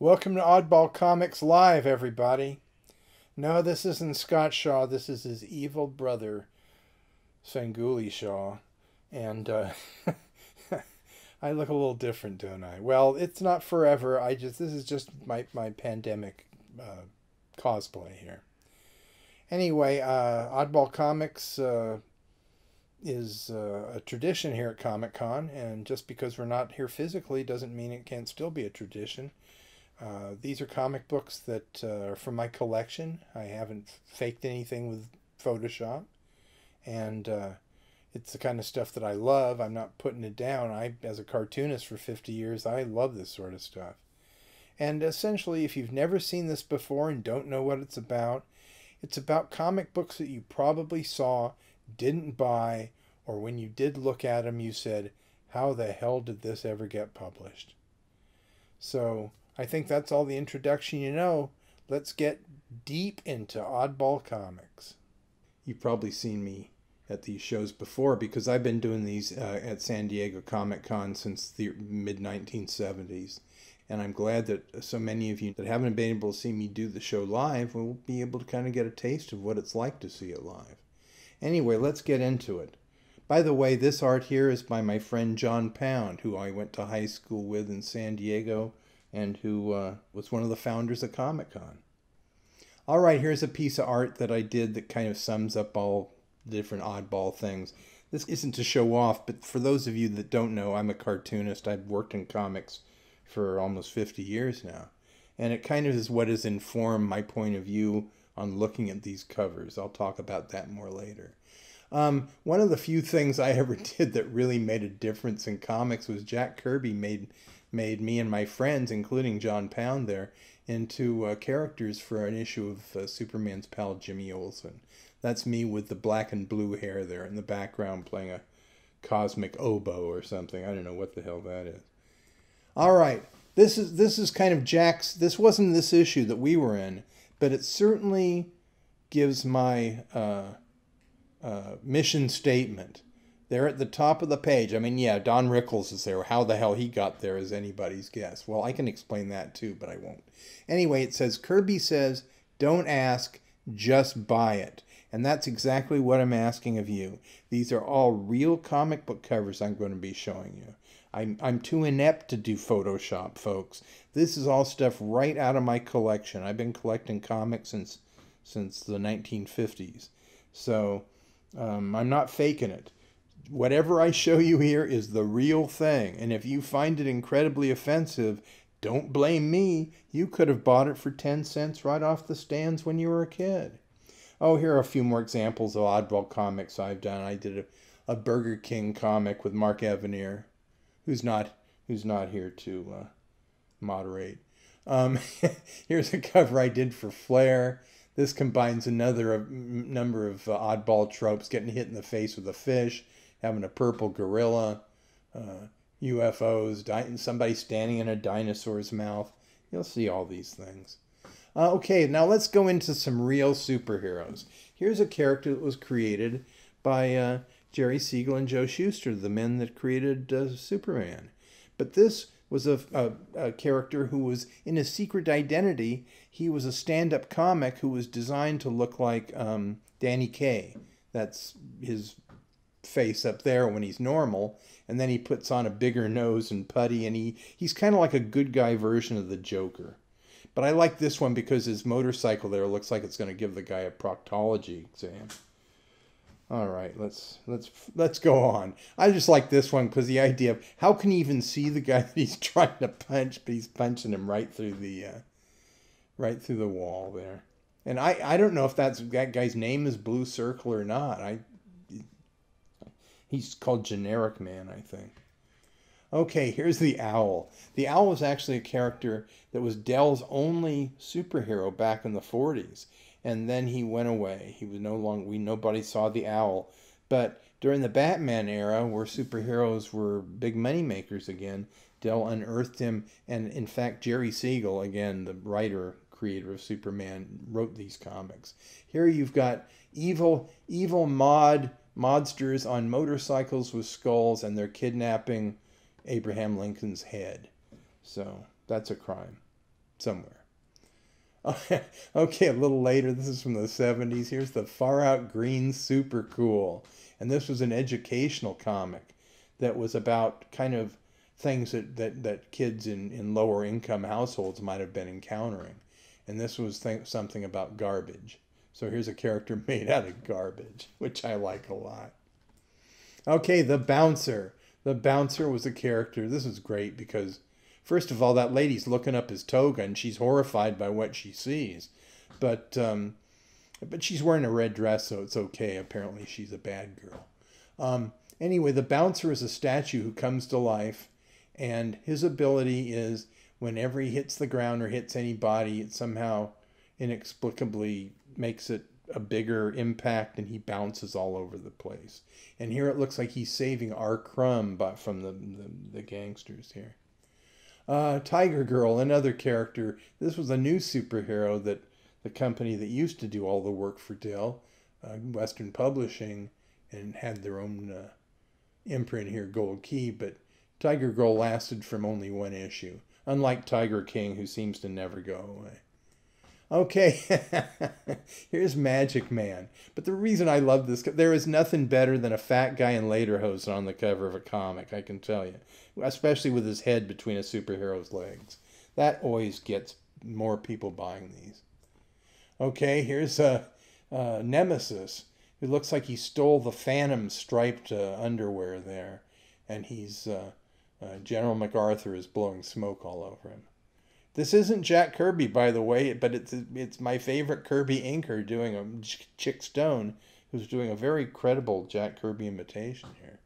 Welcome to Oddball Comics Live, everybody. No, this isn't Scott Shaw. This is his evil brother, Sanguli Shaw. And I look a little different, don't I? Well, it's not forever. This is just my pandemic cosplay here. Anyway, Oddball Comics is a tradition here at Comic Con, and just because we're not here physically doesn't mean it can't still be a tradition. These are comic books that are from my collection. I haven't faked anything with Photoshop. And it's the kind of stuff that I love. I'm not putting it down. As a cartoonist for 50 years, I love this sort of stuff. And essentially, if you've never seen this before and don't know what it's about comic books that you probably saw, didn't buy, or when you did look at them, you said, how the hell did this ever get published? So I think that's all the introduction you know. Let's get deep into Oddball Comics. You've probably seen me at these shows before because I've been doing these at San Diego Comic Con since the mid-1970s. And I'm glad that so many of you that haven't been able to see me do the show live will be able to kind of get a taste of what it's like to see it live. Anyway, let's get into it. By the way, this art here is by my friend John Pound, who I went to high school with in San Diego, and who was one of the founders of Comic-Con. All right, here's a piece of art that I did that kind of sums up all the different oddball things. This isn't to show off, but for those of you that don't know, I'm a cartoonist. I've worked in comics for almost 50 years now. And it kind of is what has informed my point of view on looking at these covers. I'll talk about that more later. One of the few things I ever did that really made a difference in comics was Jack Kirby made me and my friends, including John Pound there, into characters for an issue of Superman's pal Jimmy Olsen. That's me with the black and blue hair there in the background playing a cosmic oboe or something. I don't know what the hell that is. All right, this is kind of Jack's. This wasn't this issue that we were in, but it certainly gives my mission statement. They're at the top of the page. I mean, yeah, Don Rickles is there. How the hell he got there is anybody's guess. Well, I can explain that too, but I won't. Anyway, it says, Kirby says, don't ask, just buy it. And that's exactly what I'm asking of you. These are all real comic book covers I'm going to be showing you. I'm too inept to do Photoshop, folks. This is all stuff right out of my collection. I've been collecting comics since the 1950s. So I'm not faking it. Whatever I show you here is the real thing. And if you find it incredibly offensive, don't blame me. You could have bought it for 10 cents right off the stands when you were a kid. Oh, here are a few more examples of oddball comics I've done. I did a Burger King comic with Mark Evanier, who's not here to moderate. Here's a cover I did for Flair. This combines another number of oddball tropes, getting hit in the face with a fish, having a purple gorilla, UFOs, somebody standing in a dinosaur's mouth. You'll see all these things. Okay, now let's go into some real superheroes. Here's a character that was created by Jerry Siegel and Joe Shuster, the men that created Superman. But this was a character who was in a secret identity. He was a stand-up comic who was designed to look like Danny Kaye. That's his face up there when he's normal, and then he puts on a bigger nose and putty, and he's kind of like a good guy version of the Joker. But I like this one because his motorcycle there looks like it's going to give the guy a proctology exam. All right, let's go on. I just like this one because the idea of how can he even see the guy that he's trying to punch, but he's punching him right through the wall there. And I don't know if that guy's name is Blue Circle or not. He's called Generic Man, I think. Okay, here's the Owl. The Owl was actually a character that was Dell's only superhero back in the 40s. And then he went away. He was nobody saw the Owl. But during the Batman era, where superheroes were big money makers again, Dell unearthed him. And in fact, Jerry Siegel, again, the creator of Superman, wrote these comics. Here you've got evil modsters on motorcycles with skulls, and they're kidnapping Abraham Lincoln's head. So that's a crime. somewhere. Okay, a little later, this is from the 70s. Here's the Far Out Green Super Cool. And this was an educational comic that was about kind of things that kids in lower income households might have been encountering. And this was something about garbage. So here's a character made out of garbage, which I like a lot. Okay, the Bouncer. The Bouncer was a character. This is great because, first of all, that lady's looking up his toga and she's horrified by what she sees. But she's wearing a red dress, so it's okay. Apparently she's a bad girl. Anyway, the Bouncer is a statue who comes to life, and his ability is whenever he hits the ground or hits any body, it somehow inexplicably makes it a bigger impact and he bounces all over the place. And here it looks like he's saving R. Crumb from the gangsters here. Tiger Girl, another character. This was a new superhero that the company that used to do all the work for Dell, Western Publishing, and had their own imprint here, Gold Key, but Tiger Girl lasted from only one issue, unlike Tiger King, who seems to never go away. Okay, here's Magic Man. But the reason I love this, there is nothing better than a fat guy in lederhosen on the cover of a comic, I can tell you. Especially with his head between a superhero's legs. That always gets more people buying these. Okay, here's Nemesis, who looks like he stole the Phantom striped underwear there. And he's, General MacArthur is blowing smoke all over him. This isn't Jack Kirby, by the way, but it's my favorite Kirby inker doing a Chick Stone, who's doing a very credible Jack Kirby imitation here.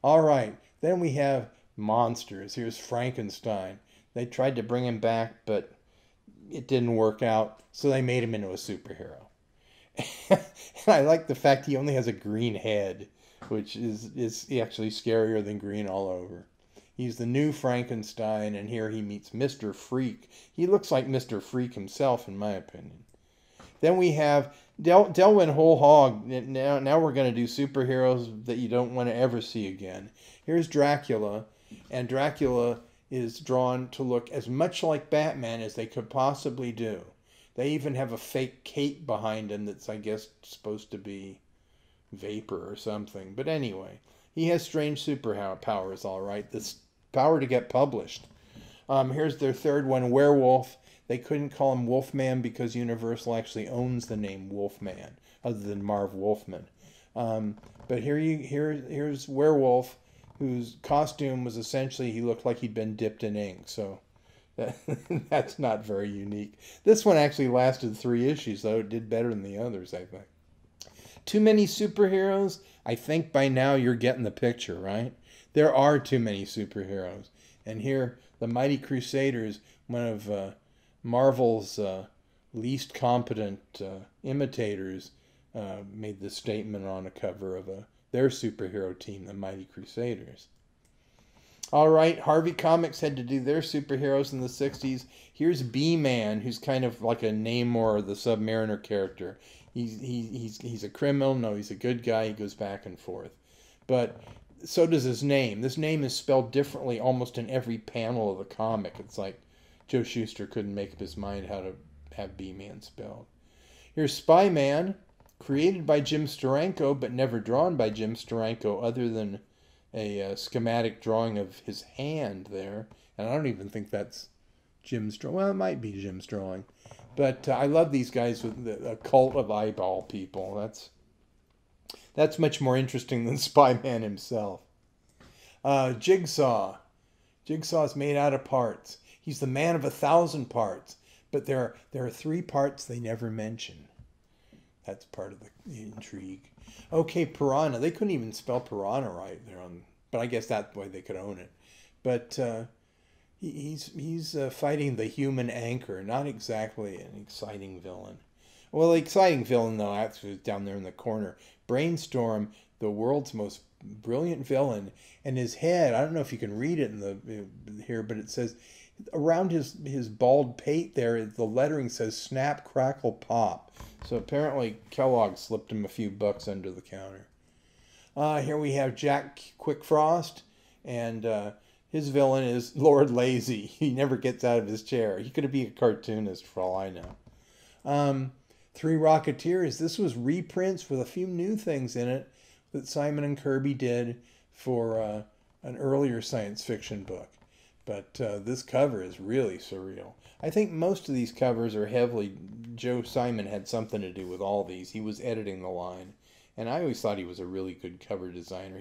All right, then we have monsters. Here's Frankenstein. They tried to bring him back, but it didn't work out, so they made him into a superhero. And I like the fact he only has a green head, which is actually scarier than green all over. He's the new Frankenstein, and here he meets Mr. Freak. He looks like Mr. Freak himself, in my opinion. Then we have Delwyn Whole Hog. Now we're going to do superheroes that you don't want to ever see again. Here's Dracula, and Dracula is drawn to look as much like Batman as they could possibly do. They even have a fake cape behind him that's, I guess, supposed to be vapor or something. But anyway, he has strange superpowers, all right. This power to get published. Here's their third one, Werewolf. They couldn't call him Wolfman because Universal actually owns the name Wolfman, other than Marv Wolfman. But here's Werewolf, whose costume was essentially, he looked like he'd been dipped in ink. So that's not very unique. This one actually lasted 3 issues, though. It did better than the others, I think. Too many superheroes? I think by now you're getting the picture, right? There are too many superheroes. And here, the Mighty Crusaders, one of Marvel's least competent imitators, made this statement on a cover of their superhero team, the Mighty Crusaders. All right, Harvey Comics had to do their superheroes in the 60s. Here's B-Man, who's kind of like a Namor, the Submariner character. He's a criminal. No, he's a good guy. He goes back and forth. But so does his name. This name is spelled differently almost in every panel of the comic. It's like Joe Shuster couldn't make up his mind how to have B-Man spelled. Here's Spy-Man, created by Jim Steranko, but never drawn by Jim Steranko other than a schematic drawing of his hand there. And I don't even think that's Jim's drawing. Well, it might be Jim's drawing. But I love these guys with a cult of eyeball people. That's much more interesting than Spy-Man himself. Jigsaw. Jigsaw's made out of parts. He's the man of 1,000 parts. But there are 3 parts they never mention. That's part of the intrigue. Okay, Piranha. They couldn't even spell Piranha right there but I guess that's why they could own it. But he's fighting the human anchor. Not exactly an exciting villain. Well, the exciting villain, though, actually is down there in the corner. Brainstorm, the world's most brilliant villain, and his head, I don't know if you can read it here, but it says, around his bald pate there, the lettering says, Snap, Crackle, Pop. So apparently Kellogg slipped him a few bucks under the counter. Here we have Jack Quickfrost, and His villain is Lord Lazy. He never gets out of his chair. He could be a cartoonist for all I know. Three Rocketeers. This was reprints with a few new things in it that Simon and Kirby did for an earlier science fiction book. But this cover is really surreal. I think most of these covers are heavily... Joe Simon had something to do with all these. He was editing the line. And I always thought he was a really good cover designer.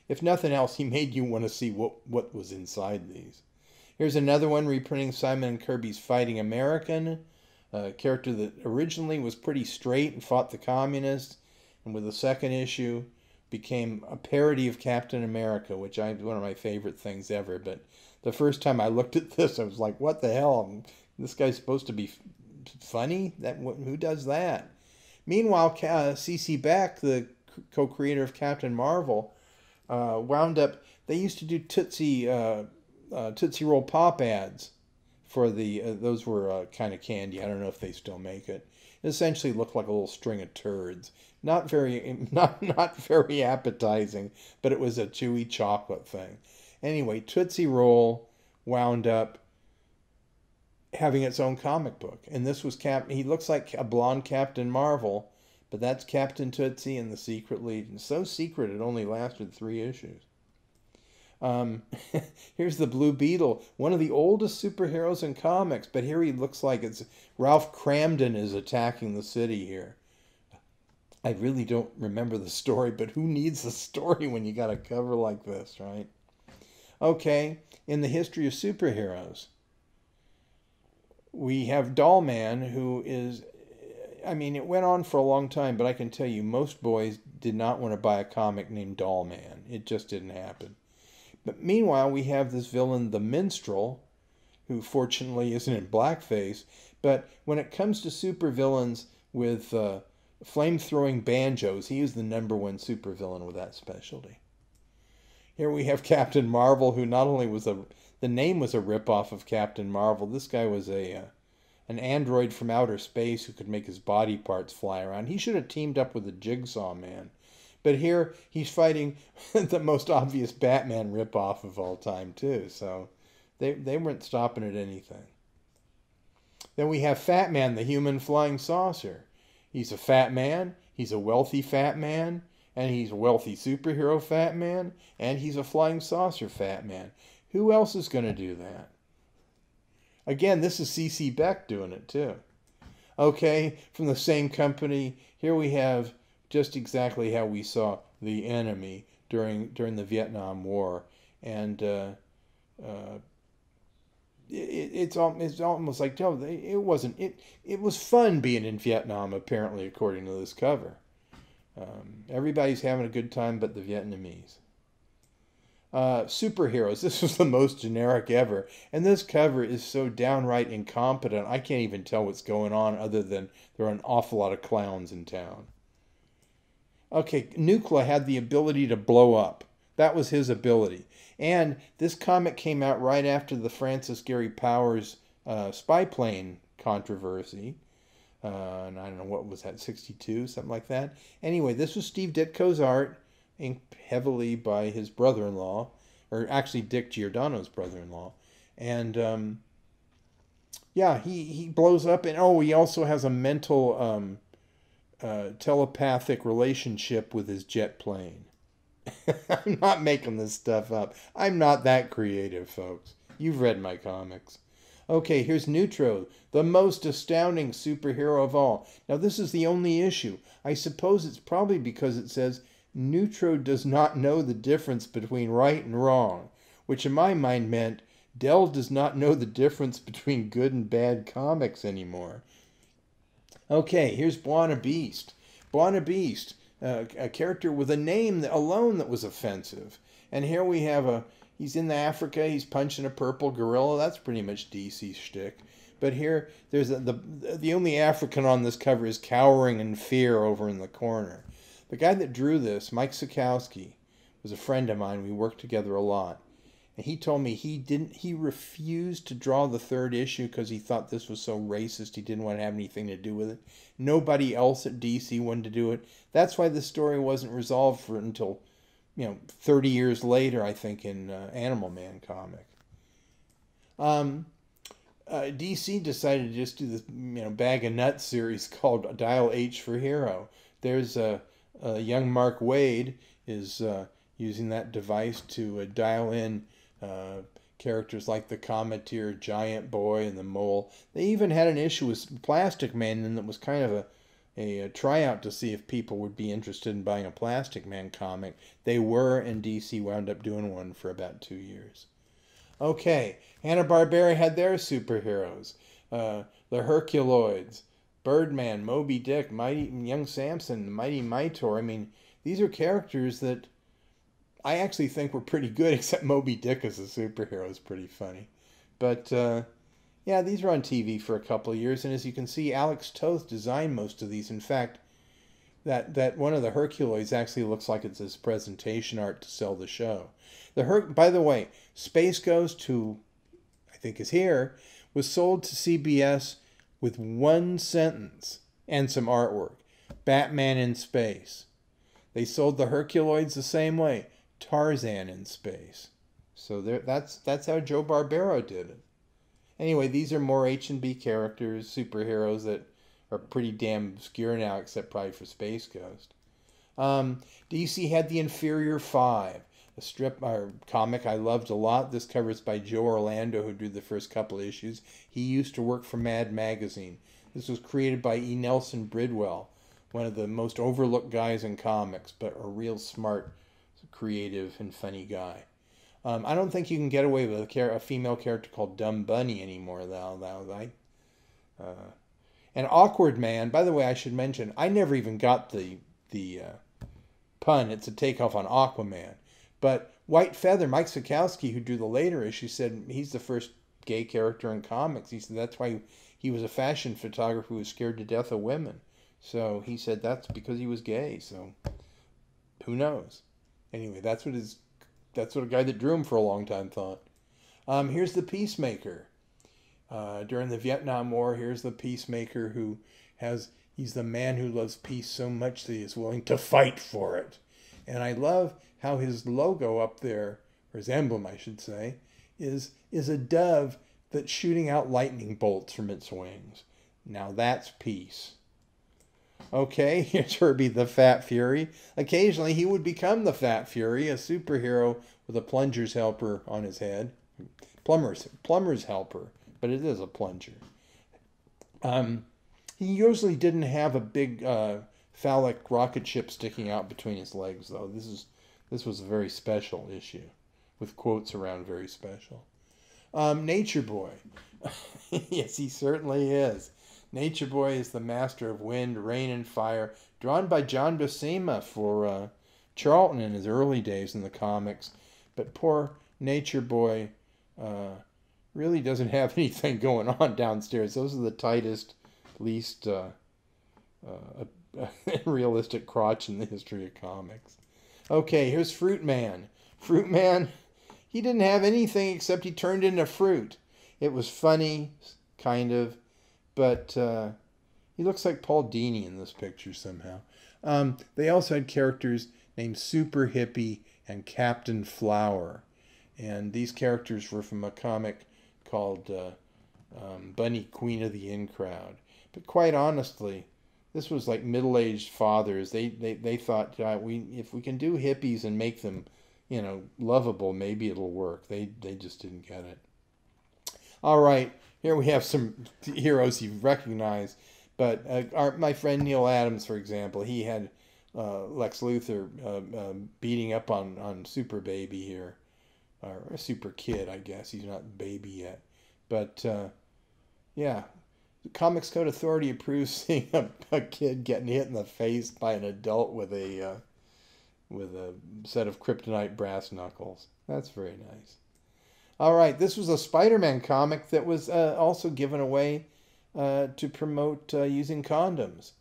If nothing else, he made you want to see what was inside these. Here's another one reprinting Simon and Kirby's Fighting American, a character that originally was pretty straight and fought the communists, and with the second issue became a parody of Captain America, which is one of my favorite things ever. But the first time I looked at this, I was like, what the hell? This guy's supposed to be funny? Who does that? Meanwhile, C.C. Beck, the co-creator of Captain Marvel, wound up... They used to do Tootsie Roll Pop ads for the... those were kind of candy. I don't know if they still make it. It essentially looked like a little string of turds. Not very appetizing, but it was a chewy chocolate thing. Anyway, Tootsie Roll wound up having its own comic book. And this was he looks like a blonde Captain Marvel, but that's Captain Tootsie and the Secret Legion. So secret it only lasted 3 issues. Here's the Blue Beetle, one of the oldest superheroes in comics, but here he looks like it's Ralph Cramden is attacking the city here. I really don't remember the story, but who needs a story when you got a cover like this, right? Okay, in the history of superheroes, we have Doll Man, who is, I mean, it went on for a long time, but I can tell you, most boys did not want to buy a comic named Doll Man. It just didn't happen. But meanwhile, we have this villain, the Minstrel, who fortunately isn't in blackface. But when it comes to supervillains with flame-throwing banjos, he is the #1 supervillain with that specialty. Here we have Captain Marvel, who not only was the name was a ripoff of Captain Marvel. This guy was an android from outer space who could make his body parts fly around. He should have teamed up with the Jigsaw Man. But here he's fighting the most obvious Batman ripoff of all time too. So they weren't stopping at anything. Then we have Fat Man, the human flying saucer. He's a fat man, he's a wealthy fat man, and he's a wealthy superhero fat man, and he's a flying saucer fat man. Who else is going to do that? Again, this is C.C. Beck doing it too. Okay, from the same company, here we have just exactly how we saw the enemy during the Vietnam War. And it's almost like, no, it was fun being in Vietnam, apparently, according to this cover. Everybody's having a good time but the Vietnamese. Superheroes. This was the most generic ever. And this cover is so downright incompetent, I can't even tell what's going on other than there are an awful lot of clowns in town. Okay, Nuclear had the ability to blow up. That was his ability. And this comic came out right after the Francis Gary Powers spy plane controversy. And I don't know, what was that, 62, something like that? Anyway, this was Steve Ditko's art, inked heavily by his brother-in-law, or actually Dick Giordano's brother-in-law. And, yeah, he blows up, and he also has a mental telepathic relationship with his jet plane. I'm not making this stuff up. I'm not that creative, folks. You've read my comics. Okay, here's Neutro, the most astounding superhero of all. Now, this is the only issue. I suppose it's probably because it says Neutro does not know the difference between right and wrong, which in my mind meant Dell does not know the difference between good and bad comics anymore. Okay, here's Buona Beast. Buona Beast, a character with a name alone that was offensive. And here we have he's in Africa, he's punching a purple gorilla. That's pretty much DC shtick. But here, there's the only African on this cover is cowering in fear over in the corner. The guy that drew this, Mike Sikowski, was a friend of mine. We worked together a lot. And he told me he refused to draw the 3rd issue because he thought this was so racist. He didn't want to have anything to do with it. Nobody else at DC wanted to do it. That's why the story wasn't resolved until 30 years later, I think, in Animal Man comic. DC decided to just do this, bag of nuts series called Dial H for Hero. There's a young Mark Waid is using that device to dial in characters like the Cometeer, Giant Boy, and the Mole. They even had an issue with Plastic Man, and that was kind of a tryout to see if people would be interested in buying a Plastic Man comic. They were, and DC wound up doing one for about 2 years. Okay, Hanna-Barbera had their superheroes. The Herculoids, Birdman, Moby Dick, Mighty Young Samson, Mighty Mightor. I mean, these are characters that I actually think were pretty good, except Moby Dick as a superhero is pretty funny. But, yeah, these were on TV for a couple of years, and as you can see, Alex Toth designed most of these. In fact, that one of the Herculoids actually looks like it's his presentation art to sell the show. By the way, Space Ghost, who I think is here, was sold to CBS with one sentence and some artwork. Batman in space. They sold the Herculoids the same way. Tarzan in space. So that's how Joe Barbero did it. Anyway, these are more H&B characters, superheroes that are pretty damn obscure now, except probably for Space Ghost. DC had the Inferior Five, a strip or comic I loved a lot. This cover is by Joe Orlando, who drew the first couple of issues. He used to work for Mad Magazine. This was created by E. Nelson Bridwell, one of the most overlooked guys in comics, but a real smart, creative, and funny guy. I don't think you can get away with a female character called Dumb Bunny anymore, though. And Awkward Man, by the way, I should mention, I never even got the pun. It's a takeoff on Aquaman. But White Feather, Mike Sikowski, who drew the later issue, said he's the first gay character in comics. He said that's why he was a fashion photographer who was scared to death of women. So he said that's because he was gay. So who knows? Anyway, that's what a guy that drew him for a long time thought. Here's the Peacemaker. During the Vietnam War, here's the Peacemaker he's the man who loves peace so much that he is willing to fight for it. And I love how his logo up there, or his emblem, I should say, is a dove that's shooting out lightning bolts from its wings. Now that's peace. Okay, here's Herbie the Fat Fury. Occasionally he would become the Fat Fury, a superhero with a plunger's helper on his head. Plumber's helper, but it is a plunger. He usually didn't have a big phallic rocket ship sticking out between his legs, though. This was a very special issue, with quotes around very special. Nature Boy. Yes, he certainly is. Nature Boy is the master of wind, rain, and fire, drawn by John Buscema for Charlton in his early days in the comics. But poor Nature Boy really doesn't have anything going on downstairs. Those are the tightest, least realistic crotch in the history of comics. Okay, here's Fruit Man. Fruit Man, he didn't have anything except he turned into fruit. It was funny, kind of, but he looks like Paul Dini in this picture somehow. They also had characters named Super Hippie and Captain Flower. And these characters were from a comic called Bunny, Queen of the In Crowd. But quite honestly, this was like middle-aged fathers. They thought, if we can do hippies and make them, lovable, maybe it'll work. They just didn't get it. All right, here we have some heroes you recognize. But my friend Neil Adams, for example, he had Lex Luthor beating up on Super Baby here. Or a Super Kid, I guess. He's not baby yet. But, yeah. The Comics Code Authority approves seeing a kid getting hit in the face by an adult with a set of kryptonite brass knuckles. That's very nice. All right, this was a Spider-Man comic that was also given away to promote using condoms.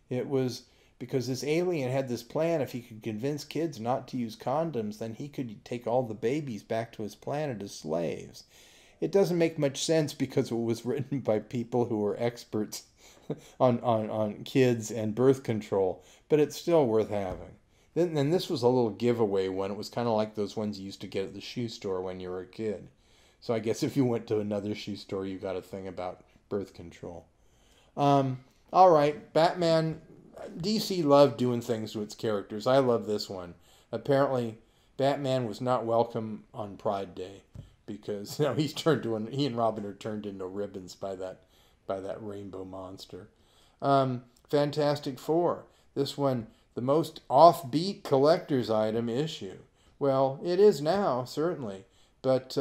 It was because this alien had this plan. If he could convince kids not to use condoms, then he could take all the babies back to his planet as slaves. It doesn't make much sense because it was written by people who were experts on kids and birth control, but it's still worth having. Then this was a little giveaway one. It was kind of like those ones you used to get at the shoe store when you were a kid. So I guess if you went to another shoe store, you got a thing about birth control. All right, Batman. DC loved doing things to its characters. I love this one. Apparently, Batman was not welcome on Pride Day because he and Robin are turned into ribbons by that rainbow monster. Fantastic Four. This one, the most offbeat collector's item issue. Well, it is now, certainly. But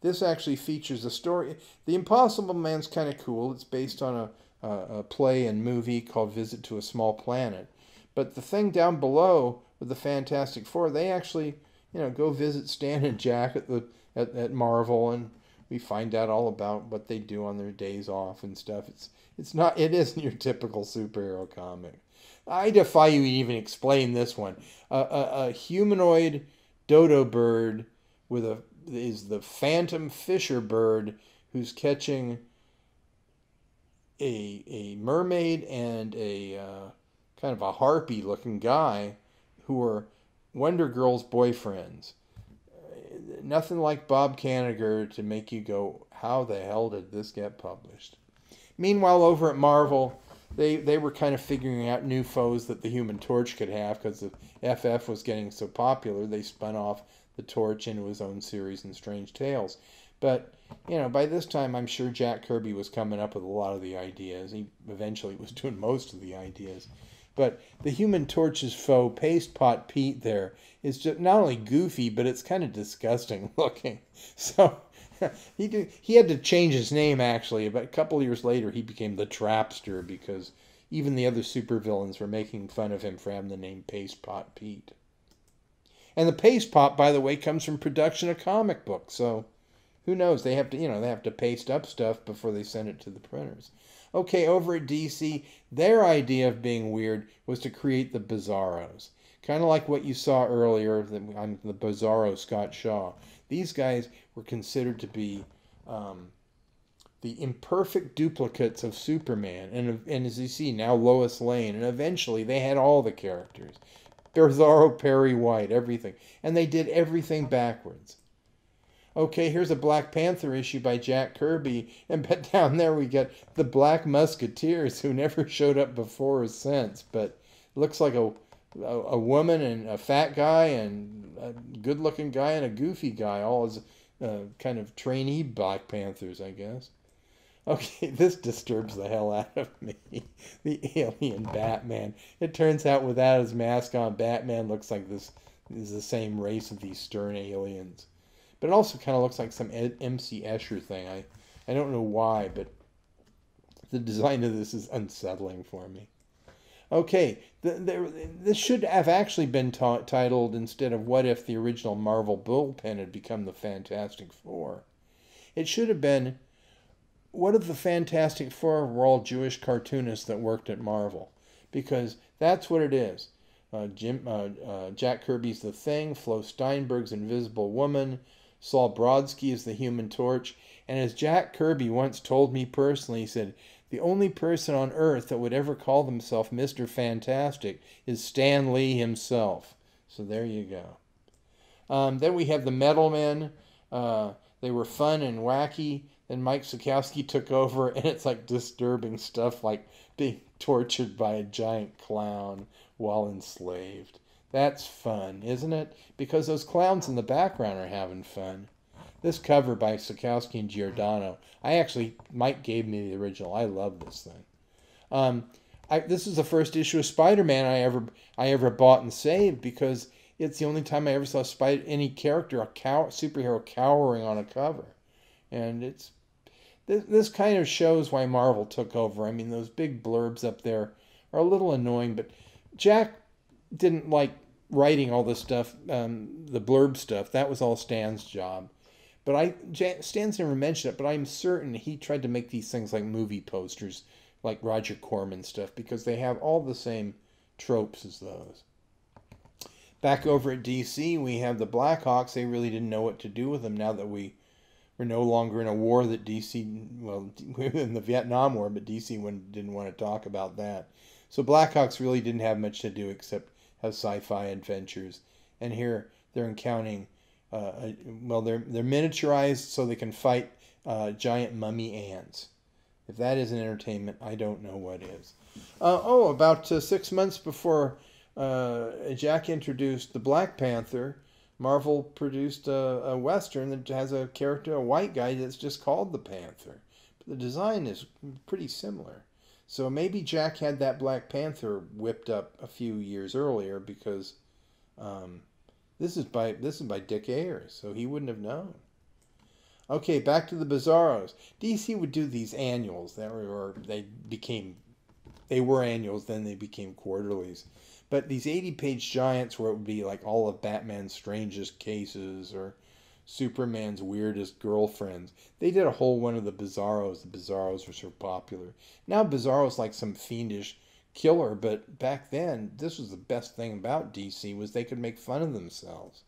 this actually features a story. The Impossible Man's kind of cool. It's based on a play and movie called Visit to a Small Planet. But the thing down below with the Fantastic Four, they actually, go visit Stan and Jack at Marvel, and we find out all about what they do on their days off and stuff. It isn't your typical superhero comic. I defy you to even explain this one. A humanoid dodo bird is the phantom fisher bird who's catching a mermaid and a kind of a harpy looking guy who are Wonder Girl's boyfriends. Nothing like Bob Kanigher to make you go, how the hell did this get published? Meanwhile, over at Marvel, they were kind of figuring out new foes that the Human Torch could have because the FF was getting so popular. They spun off the Torch into his own series in Strange Tales. But, by this time, I'm sure Jack Kirby was coming up with a lot of the ideas. He eventually was doing most of the ideas. But the Human Torch's foe, Paste Pot Pete, there is just not only goofy, but it's kind of disgusting looking. So he had to change his name, actually. But a couple of years later, he became the Trapster because even the other supervillains were making fun of him for having the name Paste Pot Pete. And the paste pot, by the way, comes from production of comic books. So who knows? They have to paste up stuff before they send it to the printers. Okay, over at DC, their idea of being weird was to create the Bizarros. Kind of like what you saw earlier on the Bizarro Scott Shaw. These guys were considered to be the imperfect duplicates of Superman. And as you see, now Lois Lane. And eventually they had all the characters. Bizarro, Perry White, everything. And they did everything backwards. Okay, here's a Black Panther issue by Jack Kirby, but down there we get the Black Musketeers, who never showed up before or since, but looks like a woman and a fat guy and a good-looking guy and a goofy guy, all as kind of trainee Black Panthers, I guess. Okay, this disturbs the hell out of me. The alien Batman. It turns out without his mask on, Batman looks like this is the same race of these stern aliens. But it also kind of looks like some M.C. Escher thing. I don't know why, but the design of this is unsettling for me. Okay, this should have actually been titled, instead of What If the Original Marvel Bullpen had become the Fantastic Four. It should have been, what if the Fantastic Four were all Jewish cartoonists that worked at Marvel? Because that's what it is. Jack Kirby's The Thing, Flo Steinberg's Invisible Woman, Saul Brodsky is the Human Torch, and as Jack Kirby once told me personally, he said, the only person on Earth that would ever call themselves Mr. Fantastic is Stan Lee himself. So there you go. Then we have the Metal Men. They were fun and wacky. Then Mike Sekowsky took over, and it's like disturbing stuff like being tortured by a giant clown while enslaved. That's fun, isn't it? Because those clowns in the background are having fun. This cover by Sekowsky and Giordano, Mike gave me the original. I love this thing. This is the first issue of Spider-Man I ever bought and saved because it's the only time I ever saw any character, superhero cowering on a cover. And this kind of shows why Marvel took over. I mean, those big blurbs up there are a little annoying, but Jack didn't like writing all this stuff, the blurb stuff. That was all Stan's job. But Stan's never mentioned it, but I'm certain he tried to make these things like movie posters, like Roger Corman stuff, because they have all the same tropes as those. Back over at DC, we have the Blackhawks. They really didn't know what to do with them now that we're no longer in a war that DC, well, we were in the Vietnam War, but DC didn't want to talk about that. So Blackhawks really didn't have much to do except have sci-fi adventures. And here they're encountering, well, they're miniaturized so they can fight giant mummy ants. If that isn't entertainment, I don't know what is. About 6 months before Jack introduced the Black Panther, Marvel produced a Western that has a character, a white guy, that's just called the Panther. But the design is pretty similar. So maybe Jack had that Black Panther whipped up a few years earlier, because this is by Dick Ayers, so he wouldn't have known. Okay, back to the Bizarros. DC would do these annuals. They were annuals, then they became quarterlies. But these 80-page giants where it would be like all of Batman's strangest cases or Superman's weirdest girlfriends. They did a whole one of the Bizarros. The Bizarros were so popular. Now Bizarro's like some fiendish killer, but back then, this was the best thing about DC, was they could make fun of themselves.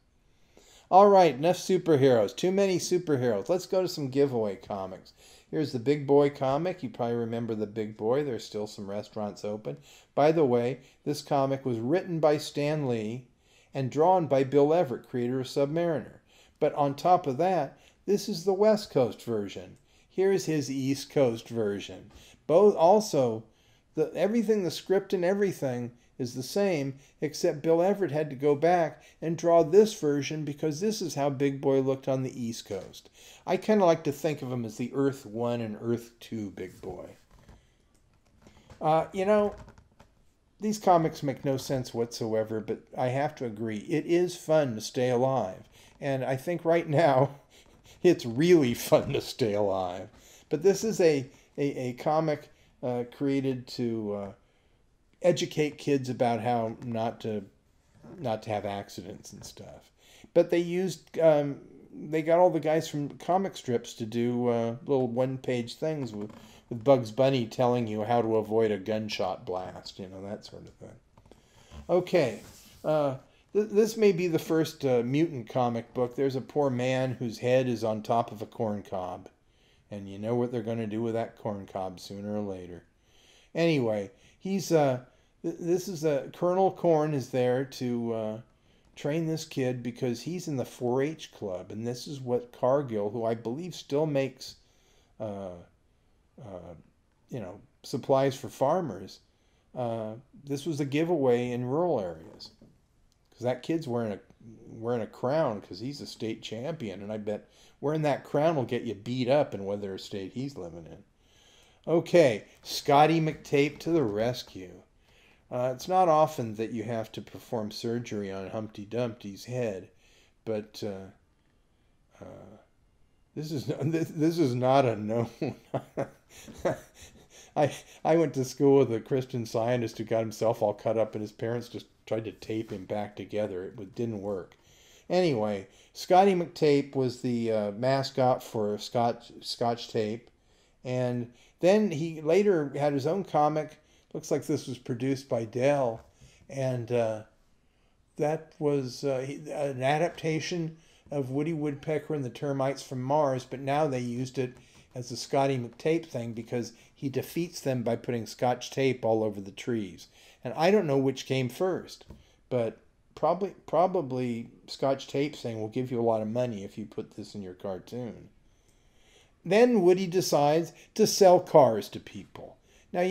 All right, enough superheroes. Too many superheroes. Let's go to some giveaway comics. Here's the Big Boy comic. You probably remember the Big Boy. There's still some restaurants open. By the way, this comic was written by Stan Lee and drawn by Bill Everett, creator of Submariner. But on top of that, this is the West Coast version. Here's his East Coast version. Both also, everything, the script and everything is the same, except Bill Everett had to go back and draw this version because this is how Big Boy looked on the East Coast. I kind of like to think of him as the Earth 1 and Earth 2 Big Boy. These comics make no sense whatsoever, but I have to agree, it is fun to stay alive. And I think right now, it's really fun to stay alive. But this is a comic created to educate kids about how not to have accidents and stuff. But they used, they got all the guys from comic strips to do little one-page things with Bugs Bunny telling you how to avoid a gunshot blast, that sort of thing. Okay, this may be the first mutant comic book. There's a poor man whose head is on top of a corn cob. And you know what they're going to do with that corn cob sooner or later. Anyway, Colonel Corn is there to train this kid because he's in the 4-H club. And this is what Cargill, who I believe still makes, supplies for farmers. This was a giveaway in rural areas. Because that kid's wearing a crown because he's a state champion. And I bet wearing that crown will get you beat up in whatever state he's living in. Okay, Scotty McTape to the rescue. It's not often that you have to perform surgery on Humpty Dumpty's head, but this is not a known. I went to school with a Christian Scientist who got himself all cut up, and his parents just tried to tape him back together. It didn't work. Anyway, Scotty McTape was the mascot for Scotch Tape, and then he later had his own comic. Looks like this was produced by Dell, and that was an adaptation of Woody Woodpecker and the Termites from Mars, but now they used it as the Scotty McTape thing because he defeats them by putting Scotch tape all over the trees. And I don't know which came first, but probably Scotch tape saying we'll give you a lot of money if you put this in your cartoon. Then Woody decides to sell cars to people. Now,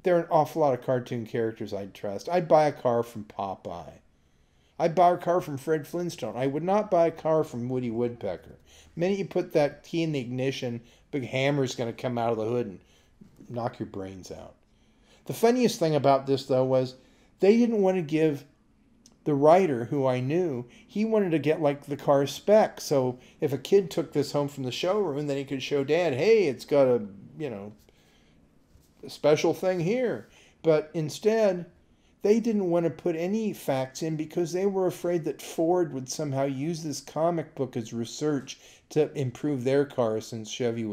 there are an awful lot of cartoon characters I'd trust. I'd buy a car from Popeye. I'd buy a car from Fred Flintstone. I would not buy a car from Woody Woodpecker. The minute you put that key in the ignition, big hammer's going to come out of the hood and knock your brains out. The funniest thing about this, though, was they didn't want to give the writer, who I knew, he wanted to get like the car spec. So if a kid took this home from the showroom, then he could show Dad, hey, it's got a special thing here. But instead, they didn't want to put any facts in because they were afraid that Ford would somehow use this comic book as research to improve their car, since Chevy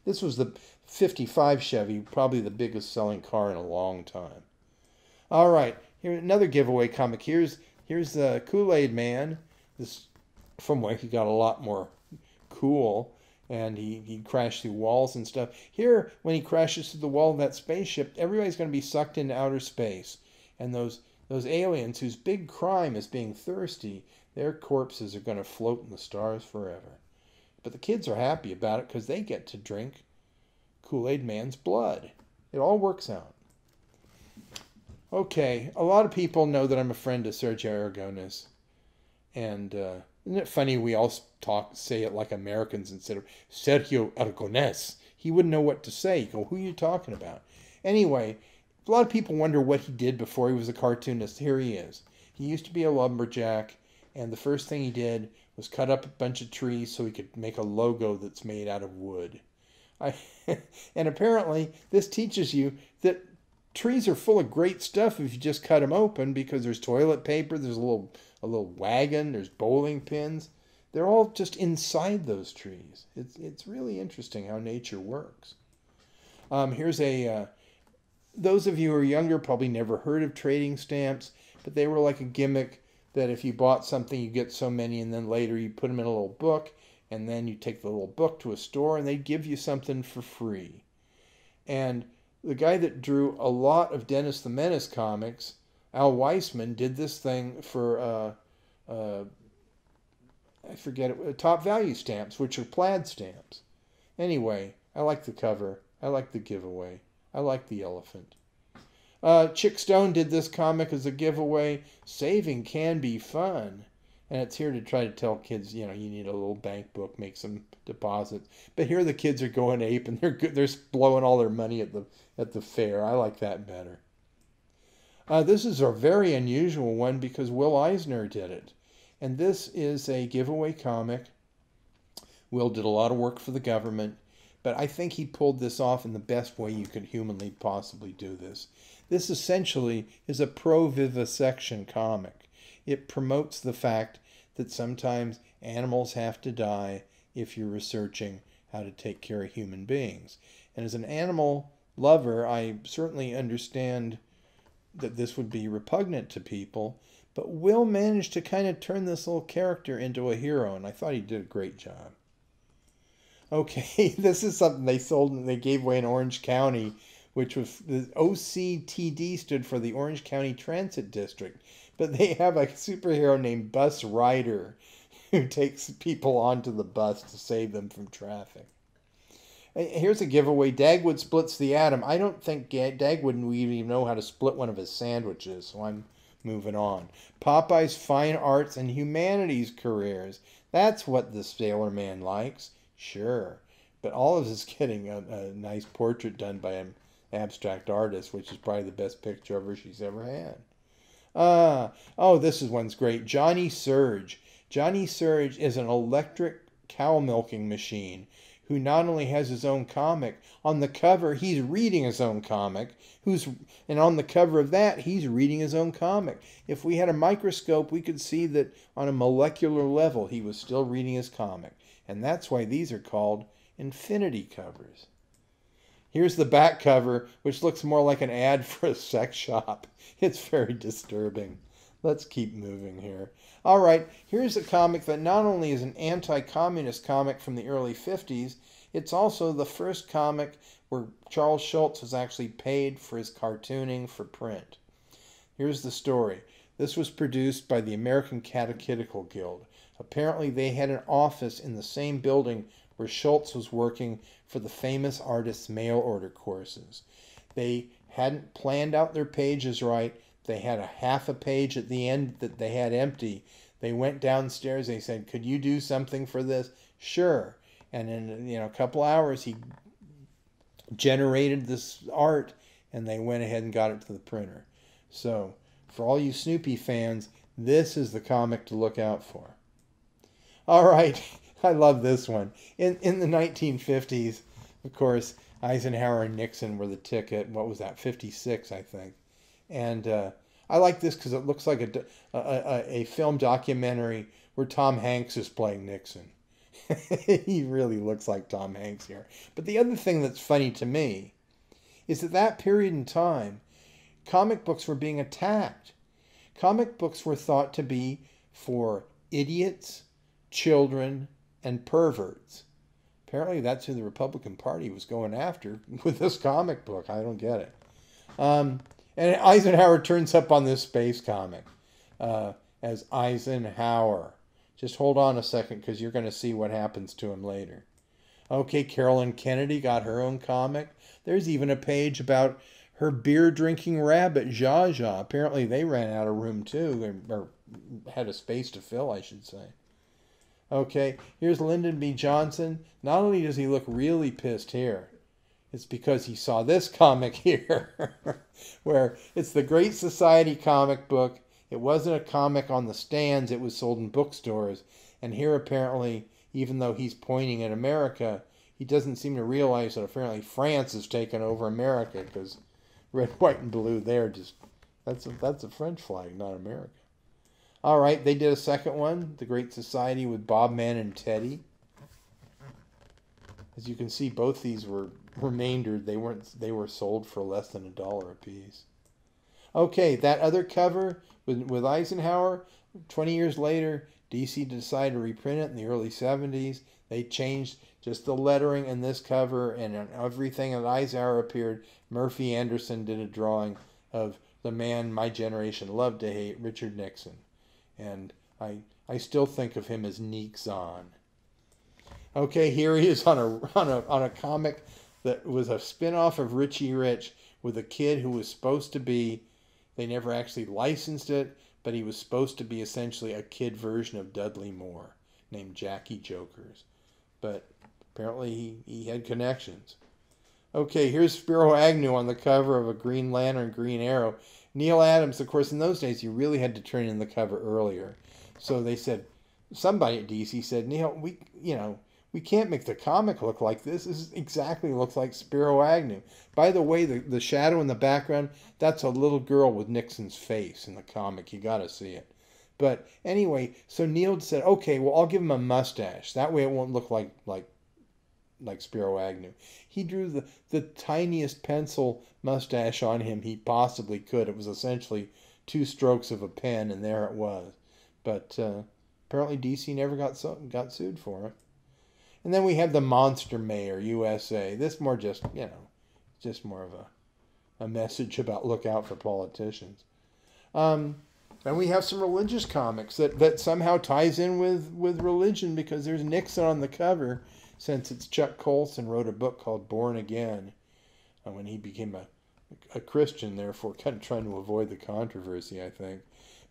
this was the 55 Chevy, probably the biggest selling car in a long time. All right, here another giveaway comic. Here's the Kool-Aid Man. This from where he got a lot more cool. And he crashed through walls and stuff. Here, when he crashes through the wall of that spaceship, everybody's going to be sucked into outer space. And those Those aliens whose big crime is being thirsty, their corpses are going to float in the stars forever. But the kids are happy about it because they get to drink Kool-Aid Man's blood. It all works out. Okay, a lot of people know that I'm a friend of Sergio Aragonés. And isn't it funny we all say it like Americans instead of Sergio Aragonés? He wouldn't know what to say. You go, who are you talking about? Anyway, a lot of people wonder what he did before he was a cartoonist. Here he is. He used to be a lumberjack, and the first thing he did was cut up a bunch of trees so he could make a logo that's made out of wood. And apparently, this teaches you that trees are full of great stuff if you just cut them open, because there's toilet paper, there's a little wagon, there's bowling pins. They're all just inside those trees. It's really interesting how nature works. Here's those of you who are younger probably never heard of trading stamps, but they were like a gimmick that if you bought something, you get so many, and then later you put them in a little book, and then you take the little book to a store, and they'd give you something for free. And the guy that drew a lot of Dennis the Menace comics, Al Weisman, did this thing for, I forget it, top value stamps, which are plaid stamps. Anyway, I like the cover. I like the giveaway. I like the elephant. Chick Stone did this comic as a giveaway. Saving can be fun. And it's here to try to tell kids, you need a little bank book, make some deposits. But here the kids are going ape, and they're blowing all their money at the fair. I like that better. This is a very unusual one because Will Eisner did it. And this is a giveaway comic. Will did a lot of work for the government, but I think he pulled this off in the best way you could humanly possibly do this. This essentially is a pro-vivisection comic. It promotes the fact that sometimes animals have to die if you're researching how to take care of human beings. And as an animal lover, I certainly understand that this would be repugnant to people, but Will managed to kind of turn this little character into a hero, and I thought he did a great job. Okay, this is something they sold and they gave away in Orange County, which was the OCTD stood for the Orange County Transit District. But they have a superhero named Bus Rider who takes people onto the bus to save them from traffic. Here's a giveaway. Dagwood splits the atom. I don't think Dagwood would even know how to split one of his sandwiches, so I'm moving on. Popeye's Fine Arts and Humanities careers. That's what the Sailor Man likes. Sure. But Olive is getting a nice portrait done by an abstract artist, which is probably the best picture of her she's ever had. This one's great. Johnny Surge. Johnny Surge is an electric cow milking machine who not only has his own comic, on the cover he's reading his own comic, and on the cover of that he's reading his own comic. If we had a microscope, we could see that on a molecular level he was still reading his comic. And that's why these are called infinity covers. Here's the back cover, which looks more like an ad for a sex shop. It's very disturbing. Let's keep moving here. All right, here's a comic that not only is an anti-communist comic from the early 50s, it's also the first comic where Charles Schulz was actually paid for his cartooning for print. Here's the story. This was produced by the American Catechetical Guild. Apparently they had an office in the same building where Schulz was working for the famous artist's mail order courses. They hadn't planned out their pages right. They had a half a page at the end that they had empty. They went downstairs. They said, "Could you do something for this?" "Sure." And in a couple hours, he generated this art, and they went ahead and got it to the printer. So, for all you Snoopy fans, this is the comic to look out for. All right, I love this one. In the 1950s, of course, Eisenhower and Nixon were the ticket. What was that? 56, I think. And I like this because it looks like a film documentary where Tom Hanks is playing Nixon. He really looks like Tom Hanks here. But the other thing that's funny to me is that period in time, comic books were being attacked. Comic books were thought to be for idiots, children, and perverts. Apparently that's who the Republican Party was going after with this comic book. I don't get it. And And Eisenhower turns up on this space comic as Eisenhower. Just hold on a second because you're going to see what happens to him later. Okay, Carolyn Kennedy got her own comic. There's even a page about her beer-drinking rabbit, Zsa Zsa. Apparently they ran out of room too, or had a space to fill, I should say. Okay, here's Lyndon B. Johnson. Not only does he look really pissed here, it's because he saw this comic here, where it's the Great Society comic book. It wasn't a comic on the stands, it was sold in bookstores. And here apparently, even though he's pointing at America, he doesn't seem to realize that apparently France has taken over America, because red, white, and blue there just, that's a French flag, not America. All right, they did a second one, The Great Society with Bob Man and Teddy. As you can see, both these were remaindered. They were sold for less than $1 a piece. Okay, that other cover with Eisenhower, 20 years later, DC decided to reprint it in the early 70s. They changed just the lettering in this cover, and on everything that Eisenhower appeared, Murphy Anderson did a drawing of the man my generation loved to hate, Richard Nixon. And I still think of him as Neek Zahn. Okay, here he is on a comic that was a spin-off of Richie Rich with a kid who was supposed to be, they never actually licensed it, but he was supposed to be essentially a kid version of Dudley Moore named Jackie Jokers. But apparently he had connections. Okay, here's Spiro Agnew on the cover of a Green Lantern, Green Arrow. Neil Adams, of course, in those days, you really had to turn in the cover earlier. So they said, somebody at DC said, Neil, we can't make the comic look like this. This exactly looks like Spiro Agnew. By the way, the shadow in the background, that's a little girl with Nixon's face in the comic. You got to see it. But anyway, so Neil said, okay, well, I'll give him a mustache. That way it won't look like Spiro Agnew. He drew the tiniest pencil mustache on him he possibly could. It was essentially 2 strokes of a pen, and there it was. But apparently DC never got sued for it. And then we have the Monster Mayor, USA. This more just more of a message about look out for politicians. And we have some religious comics that somehow ties in with religion, because there's Nixon on the cover, since it's Chuck Colson wrote a book called Born Again when he became a Christian, therefore kind of trying to avoid the controversy, I think.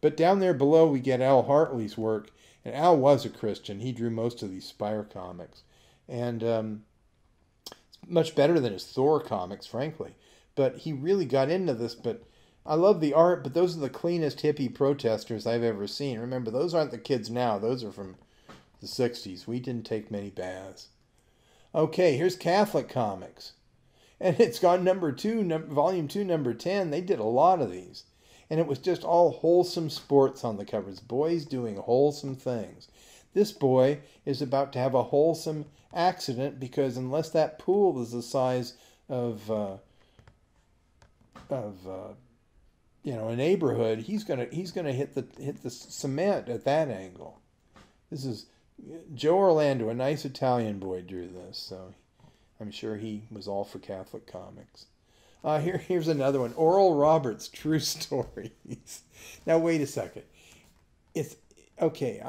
But down there below we get Al Hartley's work, and Al was a Christian. He drew most of these Spire comics. And it's much better than his Thor comics, frankly. But he really got into this. But I love the art, but those are the cleanest hippie protesters I've ever seen. Remember, those aren't the kids now. Those are from the 60s. We didn't take many baths. Okay, here's Catholic Comics. And it's got volume 2, number 10. They did a lot of these. And it was just all wholesome sports on the covers. Boys doing wholesome things. This boy is about to have a wholesome accident, because unless that pool is the size of a neighborhood, he's gonna hit the cement at that angle. This is Joe Orlando, a nice Italian boy, drew this, so I'm sure he was all for Catholic comics. Here's another one, Oral Roberts, True Stories. Now wait a second. It's okay.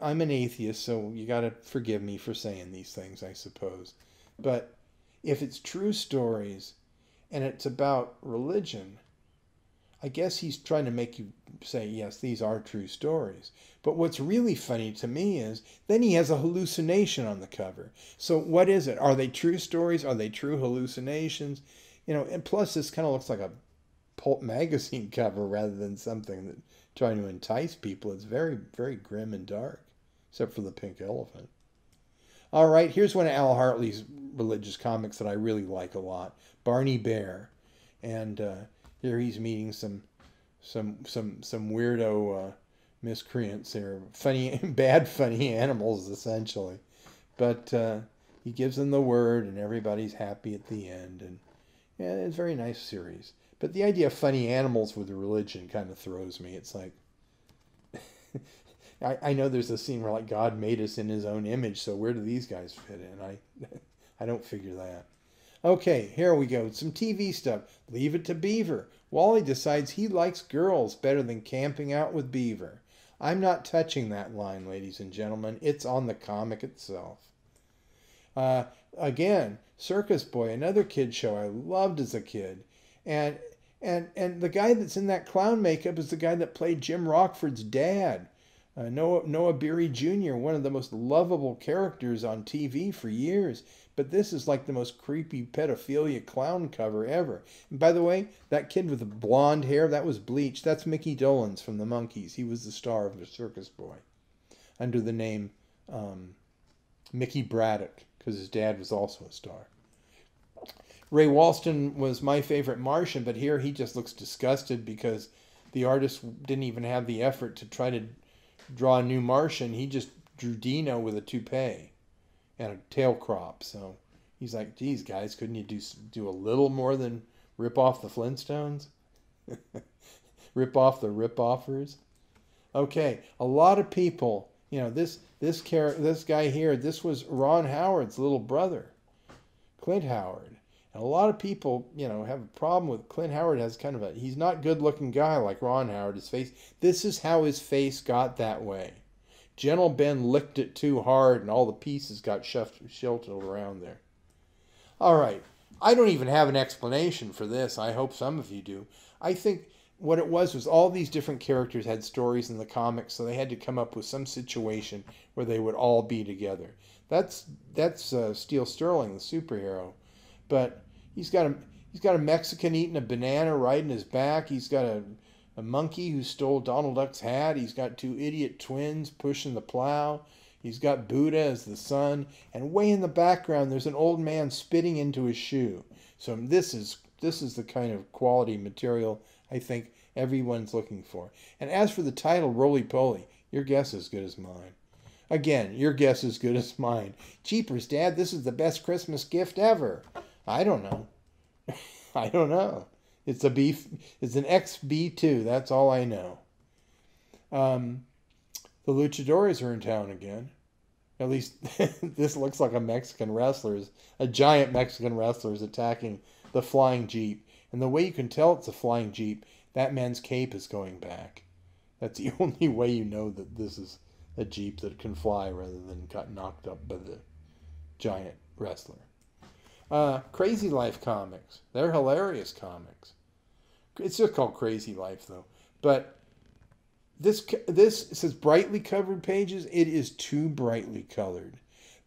I'm an atheist, so you got to forgive me for saying these things, I suppose. But if it's true stories and it's about religion, I guess he's trying to make you say, yes, these are true stories. But what's really funny to me is then he has a hallucination on the cover. So what is it? Are they true stories? Are they true hallucinations? And plus this kind of looks like a pulp magazine cover rather than something that trying to entice people. It's very, very grim and dark, except for the pink elephant. All right, here's one of Al Hartley's religious comics that I really like a lot, Barney Bear. And here he's meeting some weirdo miscreants. They're bad funny animals, essentially. But he gives them the word, and everybody's happy at the end. And yeah, it's a very nice series. But the idea of funny animals with religion kind of throws me. It's like, I know there's a scene where God made us in his own image, so where do these guys fit in? I don't figure that. Okay, here we go. Some TV stuff. Leave It to Beaver. Wally decides he likes girls better than camping out with Beaver. I'm not touching that line, ladies and gentlemen. It's on the comic itself. Again, Circus Boy, another kid show I loved as a kid. And the guy that's in that clown makeup is the guy that played Jim Rockford's dad. Noah Beery Jr., one of the most lovable characters on TV for years. But this is like the most creepy pedophilia clown cover ever. And by the way, that kid with the blonde hair, that was Bleach. That's Mickey Dolenz from the Monkees. He was the star of the Circus Boy under the name Mickey Braddock, because his dad was also a star. Ray Walston was my favorite Martian, but here he just looks disgusted because the artist didn't even have the effort to try to draw a new Martian. He just drew Dino with a toupee and a tail crop. So he's like, geez, guys, couldn't you do a little more than rip off the Flintstones? Rip off the rip-offers? Okay, a lot of people, you know, this guy here, this was Ron Howard's little brother, Clint Howard. And a lot of people, you know, have a problem with Clint Howard. Has kind of he's not a good-looking guy like Ron Howard. His face, this is how his face got that way. Gentle Ben licked it too hard and all the pieces got sheltered around there. All right, I don't even have an explanation for this. I hope some of you do. I think what it was all these different characters had stories in the comics, so they had to come up with some situation where they would all be together. That's Steel Sterling, the superhero. But he's got a Mexican eating a banana riding his back. He's got a monkey who stole Donald Duck's hat. He's got two idiot twins pushing the plow. He's got Buddha as the son. And way in the background, there's an old man spitting into his shoe. So this is the kind of quality material I think everyone's looking for. And as for the title, Roly Poly, your guess is as good as mine. Again, your guess is as good as mine. Jeepers, Dad, this is the best Christmas gift ever. I don't know. I don't know. It's an XB2. That's all I know. The Luchadores are in town again. At least this looks like a giant Mexican wrestler is attacking the flying Jeep. And the way you can tell it's a flying Jeep, that man's cape is going back. That's the only way you know that this is a Jeep that can fly rather than got knocked up by the giant wrestler. Crazy Life comics. They're hilarious comics. It's just called Crazy Life, though. But this says brightly covered pages. It is too brightly colored.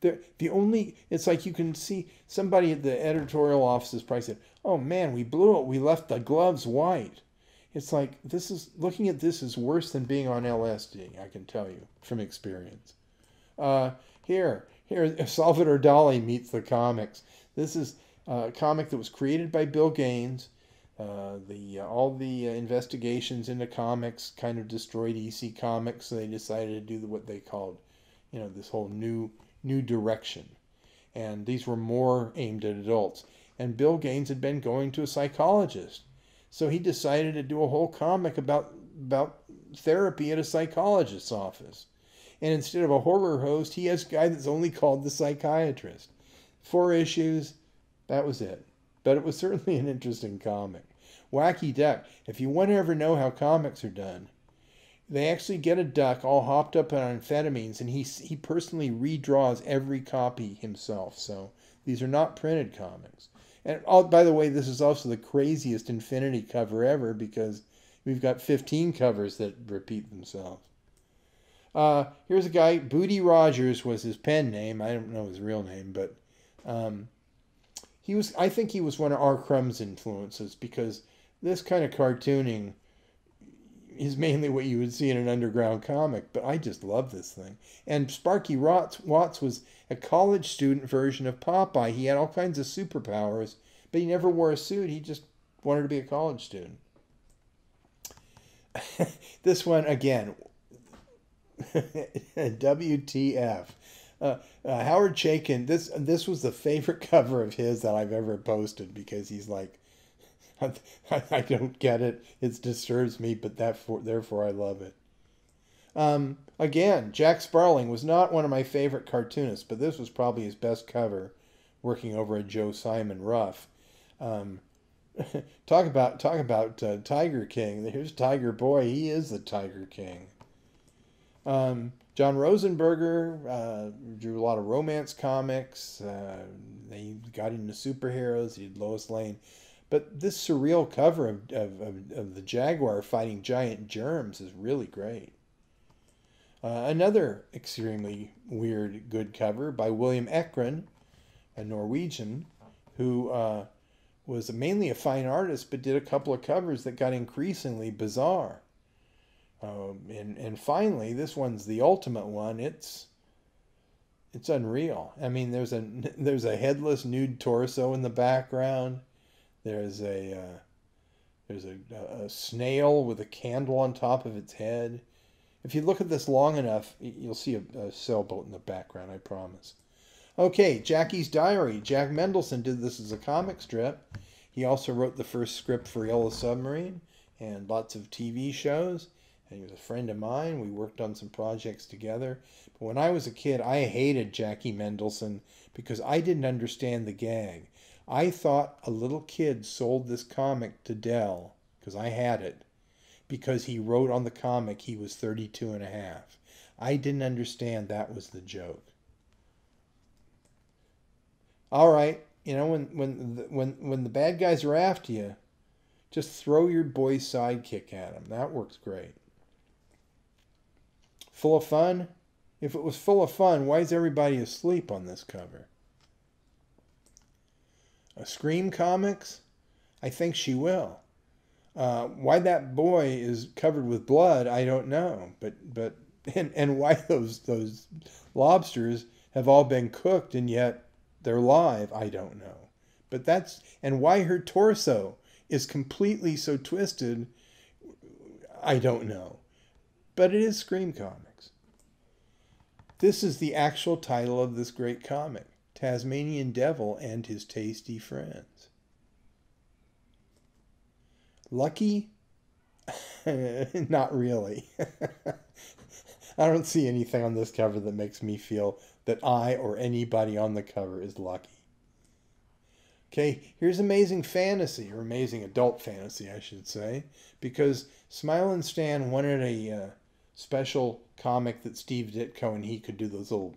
It's like you can see somebody at the editorial offices probably said, "Oh man, we blew it. We left the gloves white." It's like looking at this is worse than being on LSD. I can tell you from experience. Here, Salvador Dali meets the comics. This is a comic that was created by Bill Gaines. All the investigations into comics kind of destroyed EC Comics, so they decided to do what they called, this whole new direction. And these were more aimed at adults. And Bill Gaines had been going to a psychologist, so he decided to do a whole comic about therapy at a psychologist's office. And instead of a horror host, he has a guy that's only called the psychiatrist. 4 issues, that was it. But it was certainly an interesting comic. Wacky Duck. If you want to ever know how comics are done, they actually get a duck all hopped up on amphetamines, and he personally redraws every copy himself. So these are not printed comics. And by the way, this is also the craziest Infinity cover ever because we've got 15 covers that repeat themselves. Here's a guy, Booty Rogers was his pen name. I don't know his real name, but I think he was one of R. Crumb's influences because this kind of cartooning is mainly what you would see in an underground comic, but I just love this thing. And Sparky Watts was a college student version of Popeye. He had all kinds of superpowers, but he never wore a suit. He just wanted to be a college student. This one, again, WTF. Howard Chaykin, this was the favorite cover of his that I've ever posted because he's like, I don't get it. It disturbs me, but therefore I love it. Again, Jack Sparling was not one of my favorite cartoonists, but this was probably his best cover working over a Joe Simon Ruff. Talk about Tiger King. Here's Tiger Boy. He is the Tiger King. John Rosenberger drew a lot of romance comics. They got into superheroes. He did Lois Lane. But this surreal cover of the Jaguar fighting giant germs is really great. Another extremely weird, good cover by William Ekren, a Norwegian, who was mainly a fine artist, but did a couple of covers that got increasingly bizarre. And finally, this one's the ultimate one. It's unreal. I mean, there's a headless nude torso in the background. There's a snail with a candle on top of its head. If you look at this long enough, you'll see a sailboat in the background, I promise. Okay, Jackie's Diary. Jack Mendelson did this as a comic strip. He also wrote the first script for Yellow Submarine and lots of TV shows. And he was a friend of mine. We worked on some projects together. But when I was a kid, I hated Jackie Mendelson because I didn't understand the gag. I thought a little kid sold this comic to Dell, because I had it, because he wrote on the comic he was 32 and a half. I didn't understand that was the joke. All right, you know, when the bad guys are after you, just throw your boy's sidekick at them. That works great. Full of fun? If it was full of fun, why is everybody asleep on this cover? Scream Comics? I think she will. Why that boy is covered with blood, I don't know. But why those lobsters have all been cooked and yet they're live, I don't know. And why her torso is completely so twisted, I don't know. But it is Scream Comics. This is the actual title of this great comic. Tasmanian Devil and His Tasty Friends. Lucky? Not really. I don't see anything on this cover that makes me feel that I or anybody on the cover is lucky. Okay, here's Amazing Fantasy, or Amazing Adult Fantasy, I should say, because Smile and Stan wanted a special comic that Steve Ditko and he could do those little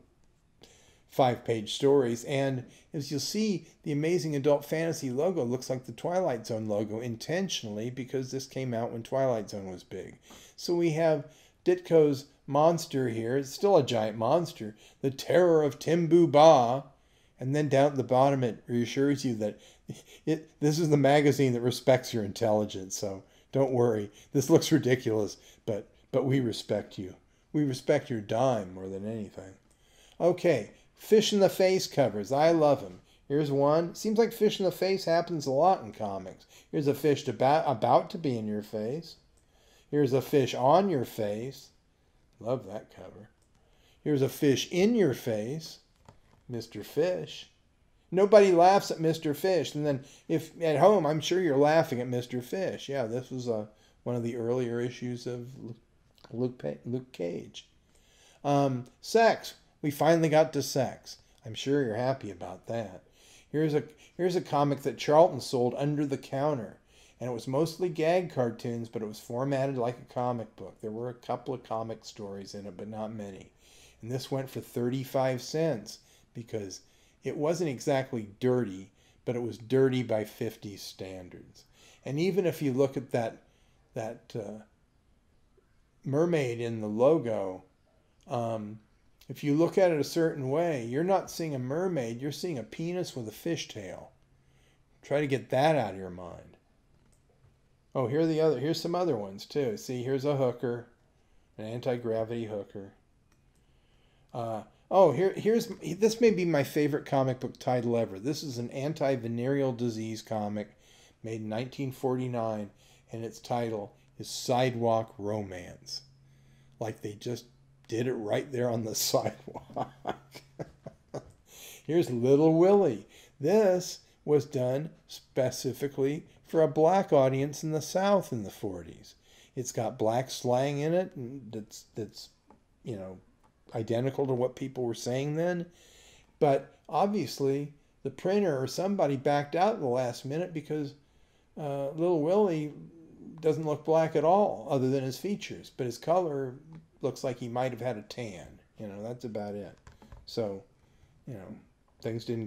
5-page stories, and as you'll see, the Amazing Adult Fantasy logo looks like the Twilight Zone logo intentionally because this came out when Twilight Zone was big. So we have Ditko's monster here. It's still a giant monster, the Terror of Timbu Ba, and then down at the bottom it reassures you that this is the magazine that respects your intelligence, so don't worry. This looks ridiculous, but we respect you. We respect your dime more than anything. Okay. Fish in the Face covers. I love them. Here's one. Seems like fish in the face happens a lot in comics. Here's a fish about to be in your face. Here's a fish on your face. Love that cover. Here's a fish in your face. Mr. Fish. Nobody laughs at Mr. Fish. And then if at home, I'm sure you're laughing at Mr. Fish. Yeah, this was one of the earlier issues of Luke Cage. Sex. We finally got to sex. I'm sure you're happy about that. Here's a comic that Charlton sold under the counter. And it was mostly gag cartoons, but it was formatted like a comic book. There were a couple of comic stories in it, but not many. And this went for 35 cents because it wasn't exactly dirty, but it was dirty by 50s standards. And even if you look at that mermaid in the logo, if you look at it a certain way, you're not seeing a mermaid, you're seeing a penis with a fishtail. Try to get that out of your mind. Oh, here's some other ones too. See, here's a hooker, an anti-gravity hooker. This may be my favorite comic book title ever. This is an anti-venereal disease comic made in 1949, and its title is Sidewalk Romance. Like they just did it right there on the sidewalk. Here's Little Willie. This was done specifically for a black audience in the South in the 40s. It's got black slang in it that's identical to what people were saying then. But obviously, the printer or somebody backed out at the last minute because little Willie doesn't look black at all, other than his features, but his color looks like he might have had a tan. You know, that's about it. So, you know, things didn't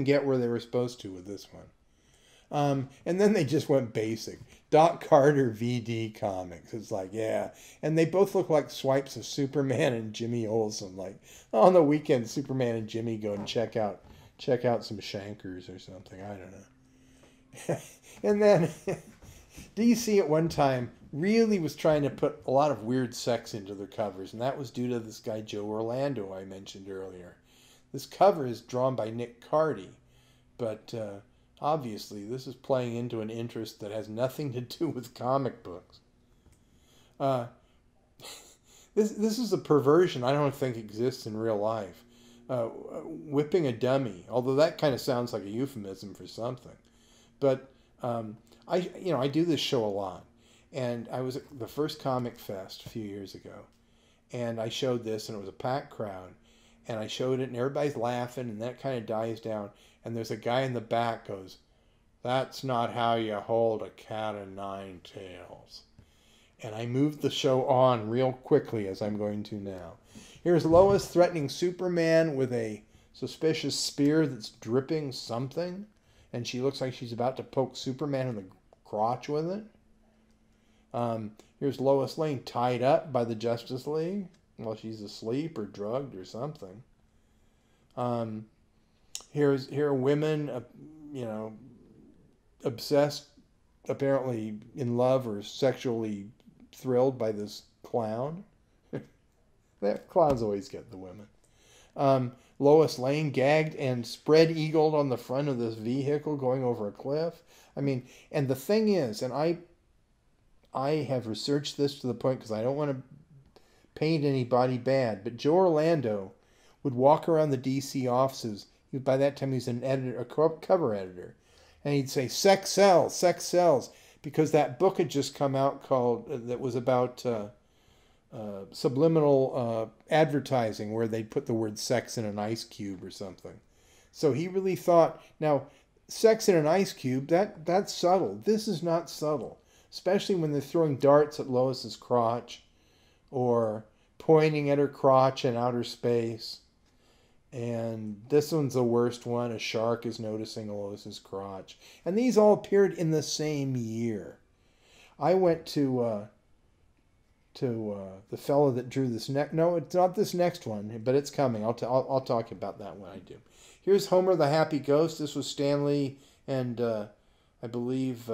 get where they were supposed to with this one. And then they just went basic. Doc Carter VD comics. It's like, yeah. And they both look like swipes of Superman and Jimmy Olsen. Like, on the weekend, Superman and Jimmy go and check out some Shankers or something. I don't know. And then DC at one time really was trying to put a lot of weird sex into their covers, and that was due to this guy Joe Orlando I mentioned earlier. This cover is drawn by Nick Cardy, but obviously this is playing into an interest that has nothing to do with comic books. This is a perversion I don't think exists in real life. Whipping a dummy, although that kind of sounds like a euphemism for something. But I do this show a lot, and I was at the first Comic Fest a few years ago, and I showed this, and it was a packed crowd, and I showed it, and everybody's laughing, and that kind of dies down, and there's a guy in the back goes, "That's not how you hold a cat o' nine tails." And I moved the show on real quickly, as I'm going to now. Here's Lois threatening Superman with a suspicious spear that's dripping something, and she looks like she's about to poke Superman in the crotch with it. Here's Lois Lane tied up by the Justice League while she's asleep or drugged or something. Here are women, obsessed, apparently in love or sexually thrilled by this clown. That clowns always get the women. Lois Lane gagged and spread-eagled on the front of this vehicle going over a cliff. I mean, and the thing is, and I have researched this to the point because I don't want to paint anybody bad, but Joe Orlando would walk around the DC offices. By that time, he was an editor, a cover editor, and he'd say, "Sex sells," because that book had just come out that was about subliminal advertising, where they put the word sex in an ice cube or something. So he really thought, now, sex in an ice cube, that's subtle. This is not subtle, especially when they're throwing darts at Lois's crotch or pointing at her crotch in outer space. And this one's the worst one. A shark is noticing Lois's crotch. And these all appeared in the same year. I went to the fellow that drew this no, it's not this next one, but it's coming. I'll talk about that when I do. Here's Homer the Happy Ghost. This was Stanley and I believe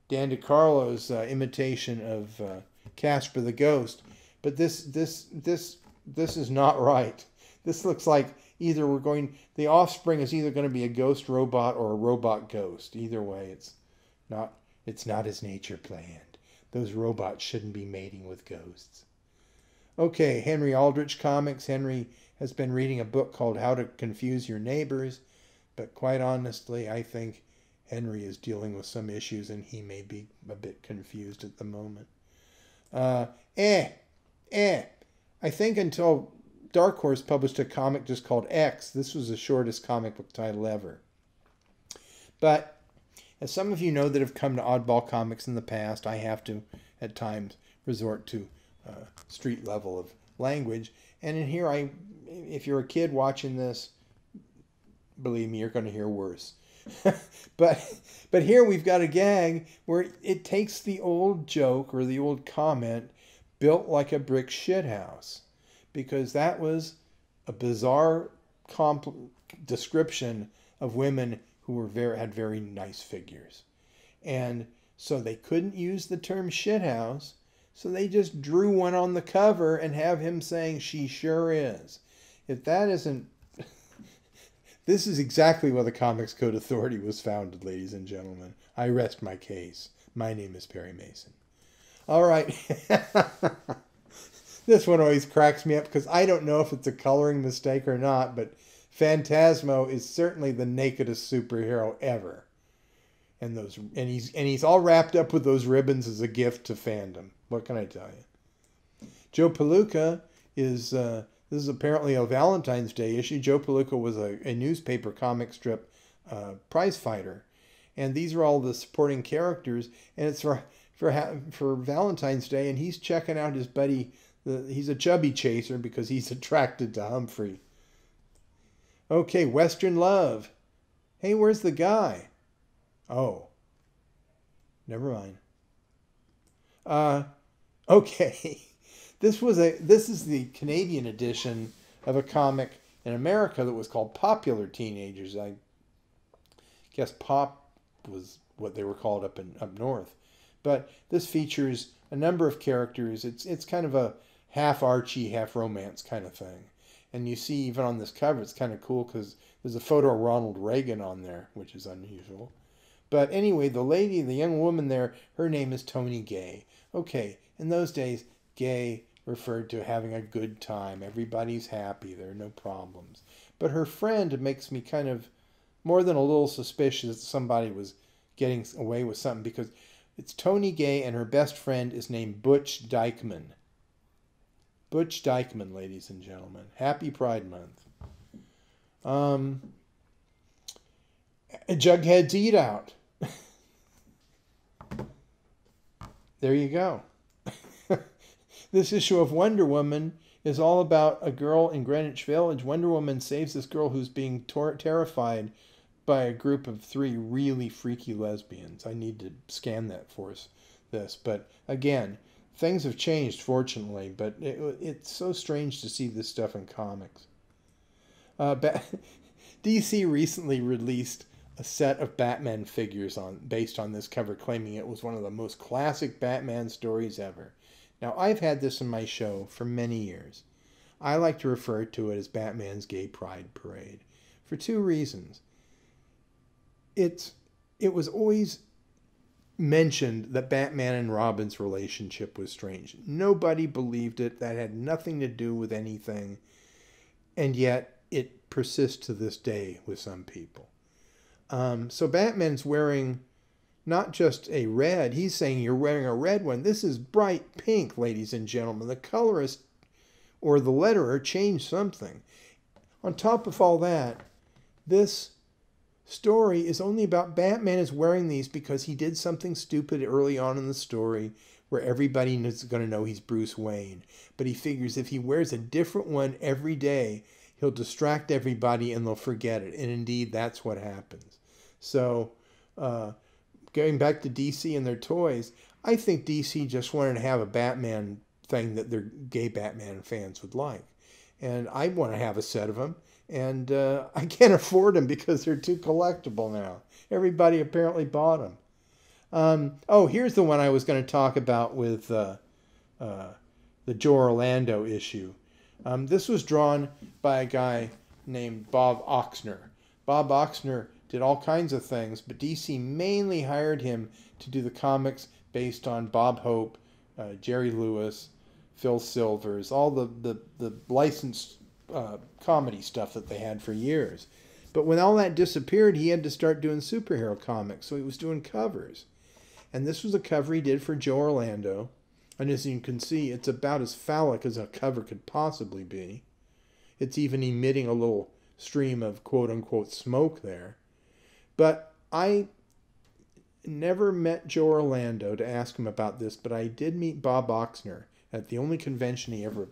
Dan DeCarlo's imitation of Casper the Ghost. But this is not right. This looks like the offspring is either going to be a ghost robot or a robot ghost. Either way, it's not as nature planned. Those robots shouldn't be mating with ghosts. Okay, Henry Aldrich Comics. Henry has been reading a book called How to Confuse Your Neighbors, but quite honestly, I think Henry is dealing with some issues and he may be a bit confused at the moment. I think until Dark Horse published a comic just called X, this was the shortest comic book title ever. But as some of you know that have come to Oddball Comics in the past, I have to, at times, resort to street level of language. And in here, if you're a kid watching this, believe me, you're going to hear worse. But here we've got a gag where it takes the old joke or the old comment, built like a brick shithouse, because that was a bizarre description of women who had very nice figures. And so they couldn't use the term shithouse, so they just drew one on the cover and have him saying, "She sure is." If that isn't... This is exactly why the Comics Code Authority was founded, ladies and gentlemen. I rest my case. My name is Perry Mason. All right. This one always cracks me up because I don't know if it's a coloring mistake or not, but Phantasmo is certainly the nakedest superhero ever. And he's all wrapped up with those ribbons as a gift to fandom. What can I tell you? Joe Palooka is This is apparently a Valentine's Day issue. Joe Palooka was a newspaper comic strip prize fighter. And these are all the supporting characters. And it's for Valentine's Day. And he's checking out his buddy. He's a chubby chaser because he's attracted to Humphrey. Okay, Western Love. Hey, where's the guy? Oh, never mind. Okay. This is the Canadian edition of a comic in America that was called Popular Teenagers. I guess pop was what they were called up north. But this features a number of characters. It's kind of a half Archie, half romance kind of thing. And you see even on this cover, it's kind of cool because there's a photo of Ronald Reagan on there, which is unusual. But anyway, the young woman there, her name is Tony Gay. Okay, in those days, gay referred to having a good time. Everybody's happy. There are no problems. But her friend makes me kind of more than a little suspicious that somebody was getting away with something, because it's Tony Gay and her best friend is named Butch Dykeman. Butch Dykeman, ladies and gentlemen. Happy Pride Month. Jughead's Eat Out. There you go. This issue of Wonder Woman is all about a girl in Greenwich Village. Wonder Woman saves this girl who's being terrified by a group of 3 really freaky lesbians. I need to scan that for this. But again, things have changed, fortunately. But it's so strange to see this stuff in comics. DC recently released a set of Batman figures based on this cover, claiming it was one of the most classic Batman stories ever. Now, I've had this in my show for many years. I like to refer to it as Batman's Gay Pride Parade for 2 reasons. It was always mentioned that Batman and Robin's relationship was strange. Nobody believed it. That had nothing to do with anything. And yet, it persists to this day with some people. So Batman's wearing not just a red. He's saying you're wearing a red one. This is bright pink, ladies and gentlemen. The colorist or the letterer changed something. On top of all that, this story is only about Batman is wearing these because he did something stupid early on in the story where everybody is going to know he's Bruce Wayne. But he figures if he wears a different one every day, he'll distract everybody and they'll forget it. And indeed, that's what happens. So, going back to DC and their toys, I think DC just wanted to have a Batman thing that their gay Batman fans would like. And I want to have a set of them. And I can't afford them because they're too collectible now. Everybody apparently bought them. Oh, here's the one I was going to talk about with the Joe Orlando issue. This was drawn by a guy named Bob Oxner. Bob Oxner did all kinds of things, but DC mainly hired him to do the comics based on Bob Hope, Jerry Lewis, Phil Silvers, all the licensed comedy stuff that they had for years. But when all that disappeared, he had to start doing superhero comics, so he was doing covers. And this was a cover he did for Joe Orlando. And as you can see, it's about as phallic as a cover could possibly be. It's even emitting a little stream of quote-unquote smoke there. But I never met Joe Orlando to ask him about this, but I did meet Bob Oxner at the only convention he ever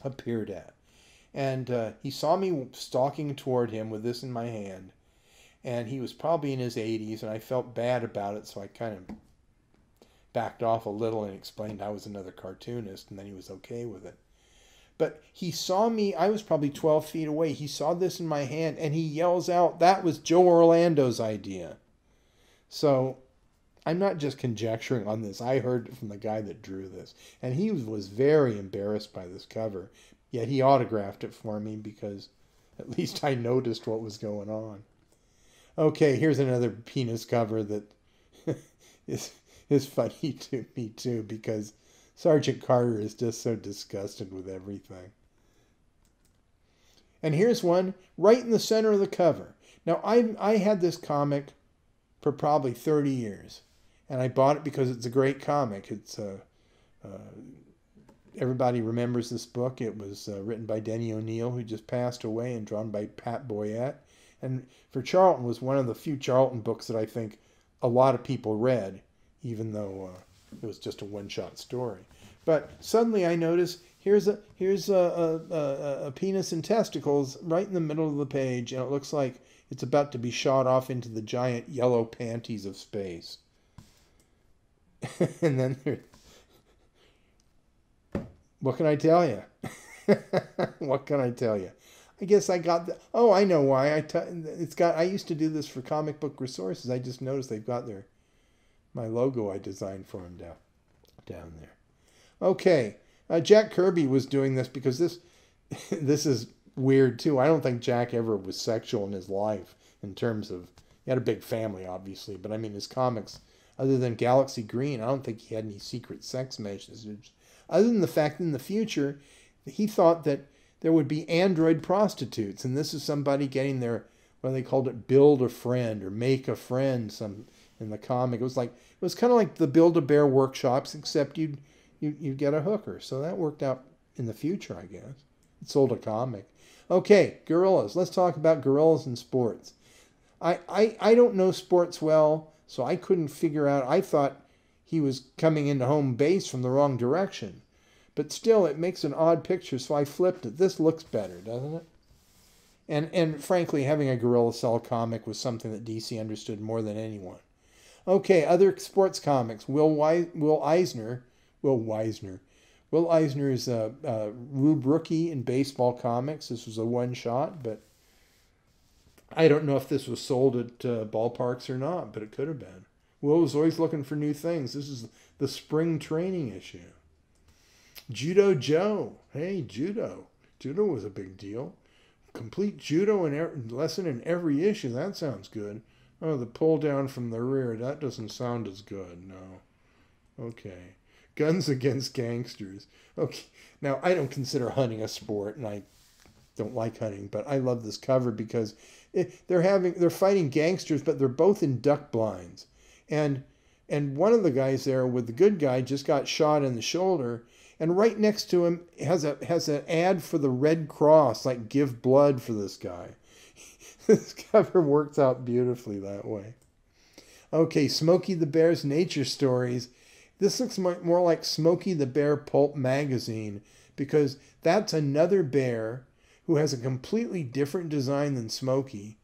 appeared at. And he saw me stalking toward him with this in my hand. And he was probably in his 80s, and I felt bad about it, so I kind of backed off a little and explained I was another cartoonist, and then he was okay with it. But he saw me, I was probably 12 feet away. He saw this in my hand, and he yells out, "That was Joe Orlando's idea." So I'm not just conjecturing on this. I heard it from the guy that drew this. And he was very embarrassed by this cover. Yet he autographed it for me because at least I noticed what was going on. Okay, here's another penis cover that is funny to me too, because Sergeant Carter is just so disgusted with everything. And here's one right in the center of the cover. Now, I had this comic for probably 30 years, and I bought it because it's a great comic. It's everybody remembers this book. It was written by Denny O'Neil, who just passed away, and drawn by Pat Boyette. And for Charlton, was one of the few Charlton books that I think a lot of people read, even though it was just a one-shot story. But suddenly I notice here's a penis and testicles right in the middle of the page, and it looks like it's about to be shot off into the giant yellow panties of space. And then what can I tell you? What can I tell you? I guess I got the, oh, I know why. I used to do this for Comic Book Resources. I just noticed they've got my logo I designed for them down there. Okay, Jack Kirby was doing this because this is weird too. I don't think Jack ever was sexual in his life in terms of, he had a big family obviously, but I mean his comics, other than Galaxy Green, I don't think he had any secret sex messages, other than the fact that in the future he thought that there would be android prostitutes, and this is somebody getting their, what they called it, build a friend or make a friend. Some in the comic, it was kind of like the Build-A-Bear workshops, except you'd get a hooker. So that worked out in the future, I guess. It sold a comic. Okay, gorillas. Let's talk about gorillas in sports. I don't know sports well, so I couldn't figure out. I thought he was coming into home base from the wrong direction. But still, it makes an odd picture, so I flipped it. This looks better, doesn't it? And frankly, having a gorilla sell comic was something that DC understood more than anyone. Okay, other sports comics. Will Eisner is a Rube Rookie in baseball comics. This was a one-shot, but I don't know if this was sold at ballparks or not, but it could have been. Will was always looking for new things. This is the spring training issue. Judo Joe. Hey, judo. Judo was a big deal. Complete judo lesson in every issue. That sounds good. Oh, the pull down from the rear. That doesn't sound as good. No. Okay. Guns Against Gangsters. Okay. Now, I don't consider hunting a sport, and I don't like hunting, but I love this cover because they're fighting gangsters, but they're both in duck blinds. And one of the guys there with the good guy just got shot in the shoulder, and right next to him has an ad for the Red Cross, like give blood for this guy. This cover works out beautifully that way. Okay, Smokey the Bear's Nature Stories. This looks more like Smokey the Bear Pulp Magazine, because that's another bear who has a completely different design than Smokey.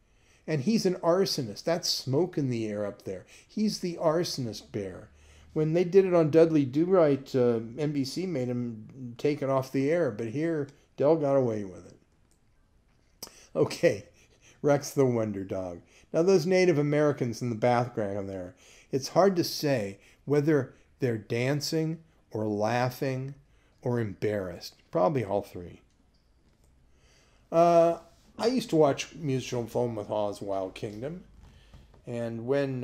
And he's an arsonist. That's smoke in the air up there. He's the arsonist bear. When they did it on Dudley Do-Right, NBC made him take it off the air. But here, Dell got away with it. Okay, Rex the Wonder Dog. Now those Native Americans in the background there, it's hard to say whether they're dancing or laughing or embarrassed. Probably all three. I used to watch Musical Film with Oz Wild Kingdom, and when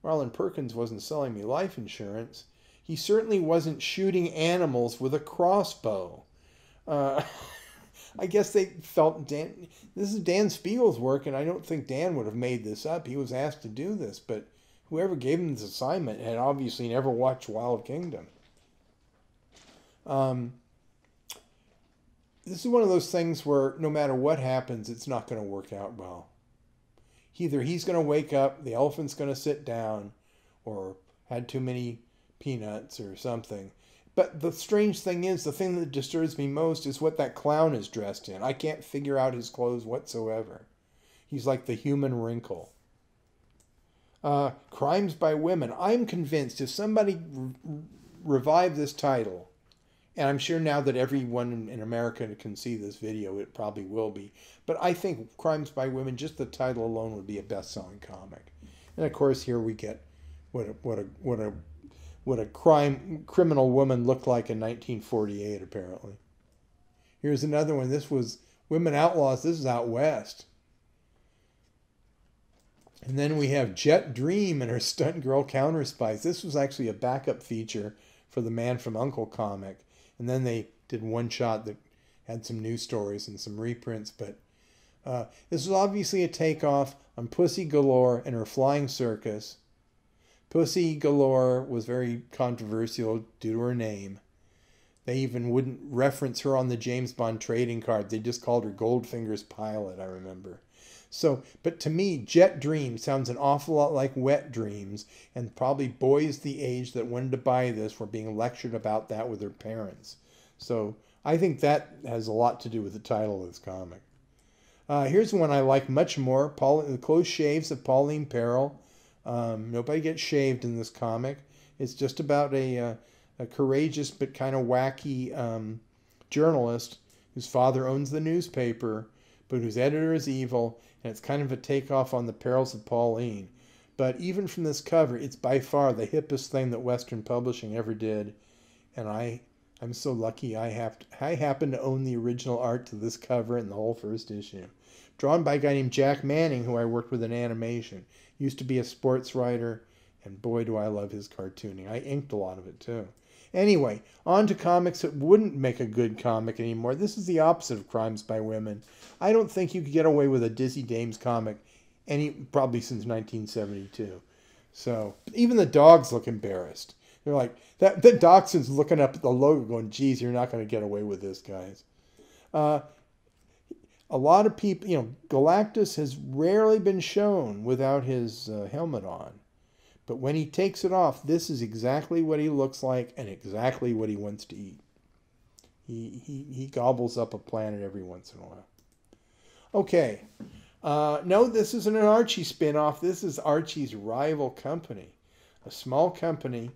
Marlon Perkins wasn't selling me life insurance, he certainly wasn't shooting animals with a crossbow. I guess they felt this is Dan Spiegel's work, and I don't think Dan would have made this up. He was asked to do this, but whoever gave him this assignment had obviously never watched Wild Kingdom. This is one of those things where no matter what happens, it's not going to work out well. Either he's going to wake up, the elephant's going to sit down, or had too many peanuts or something. But the strange thing is, the thing that disturbs me most is what that clown is dressed in. I can't figure out his clothes whatsoever. He's like the human wrinkle. Crimes by Women. I'm convinced if somebody revived this title, and I'm sure now that everyone in America can see this video, it probably will be. But I think Crimes by Women, just the title alone, would be a best-selling comic. And of course, here we get what a criminal woman looked like in 1948, apparently. Here's another one. This was Women Outlaws. This is out west. And then we have Jet Dream and her Stunt Girl Counter Spies. This was actually a backup feature for the Man from U.N.C.L.E. comic. And then they did one shot that had some news stories and some reprints. But this was obviously a takeoff on Pussy Galore and her Flying Circus. Pussy Galore was very controversial due to her name. They even wouldn't reference her on the James Bond trading card. They just called her Goldfinger's pilot, I remember. So, but to me, Jet Dream sounds an awful lot like Wet Dreams, and probably boys the age that wanted to buy this were being lectured about that with their parents. So I think that has a lot to do with the title of this comic. Here's one I like much more, The Close Shaves of Pauline Perrell. Nobody gets shaved in this comic. It's just about a courageous but kind of wacky journalist whose father owns the newspaper, but whose editor is evil, and it's kind of a takeoff on the perils of Pauline. But even from this cover, it's by far the hippest thing that Western Publishing ever did, and I'm so lucky I happen to own the original art to this cover and the whole first issue. Drawn by a guy named Jack Manning, who I worked with in animation. Used to be a sports writer, and boy do I love his cartooning. I inked a lot of it too. Anyway, on to comics that wouldn't make a good comic anymore. This is the opposite of Crimes by Women. I don't think you could get away with a Dizzy Dames comic probably since 1972. So even the dogs look embarrassed. They're like, the dachshund's looking up at the logo going, geez, you're not going to get away with this, guys. A lot of people, Galactus has rarely been shown without his helmet on. But when he takes it off, this is exactly what he looks like and exactly what he wants to eat. He gobbles up a planet every once in a while. Okay. No, this isn't an Archie spinoff. This is Archie's rival company. A small company,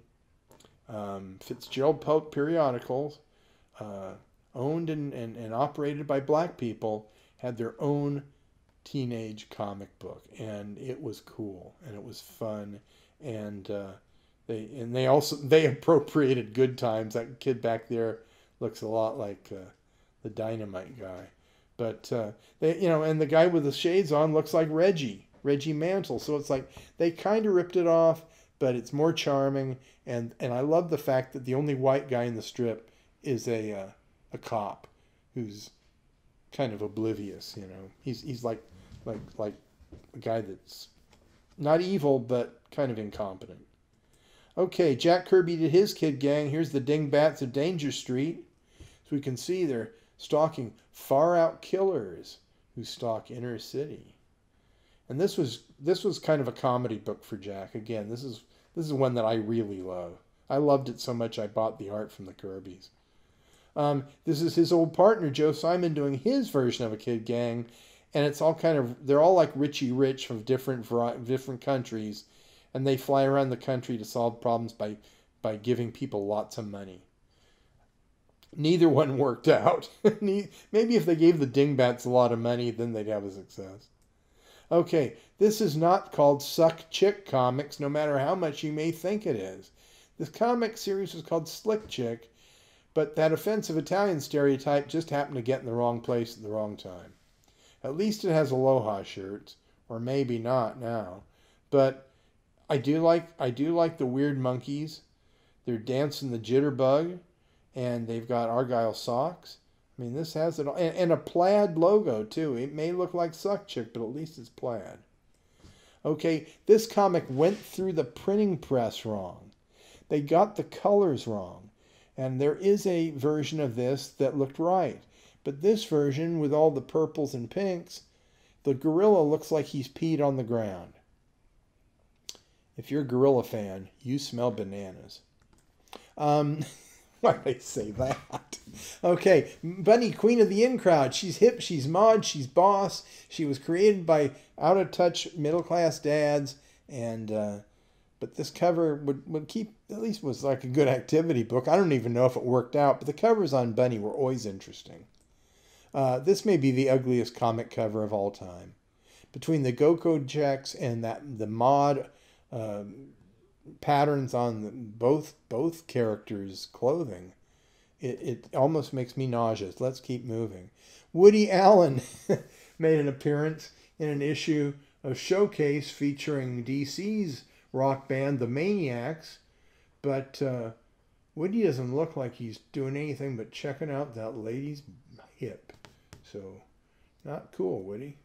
Fitzgerald Periodicals, owned and operated by black people, had their own teenage comic book. And it was cool. And it was fun. And they appropriated Good Times. That kid back there looks a lot like the Dynamite guy, but and the guy with the shades on looks like Reggie Mantle. So it's like they kind of ripped it off, but it's more charming. And I love the fact that the only white guy in the strip is a cop who's kind of oblivious. He's like a guy that's not evil, but kind of incompetent. Okay, Jack Kirby did his kid gang. Here's the Dingbats of Danger Street. So we can see they're stalking far-out killers who stalk inner city. And this was kind of a comedy book for Jack. Again, this is one that I really love. I loved it so much I bought the art from the Kirbys. This is his old partner, Joe Simon, doing his version of a kid gang. And it's all they're all like Richie Rich from different countries, and they fly around the country to solve problems by giving people lots of money. Neither one worked out. Maybe if they gave the Dingbats a lot of money, then they'd have a success. Okay, this is not called Suck Chick Comics, no matter how much you may think it is. This comic series was called Slick Chick, but that offensive Italian stereotype just happened to get in the wrong place at the wrong time. At least it has Aloha shirts, or maybe not now. But I do like the weird monkeys. They're dancing the jitterbug, and they've got Argyle socks. I mean, this has it all, and a plaid logo too. It may look like Suck Chick, but at least it's plaid. Okay, this comic went through the printing press wrong. They got the colors wrong, and there is a version of this that looked right. But this version, with all the purples and pinks, the gorilla looks like he's peed on the ground. If you're a gorilla fan, you smell bananas. Why do they say that? Okay, Bunny, Queen of the In Crowd. She's hip, she's mod, she's boss. She was created by out-of-touch middle-class dads. But this cover would keep, at least was like a good activity book. I don't even know if it worked out, but the covers on Bunny were always interesting. This may be the ugliest comic cover of all time. Between the Go-Code checks and the mod patterns on both characters' clothing, it almost makes me nauseous. Let's keep moving. Woody Allen made an appearance in an issue of Showcase featuring DC's rock band, the Maniacs, but Woody doesn't look like he's doing anything but checking out that lady's hip. So, not cool, Woody.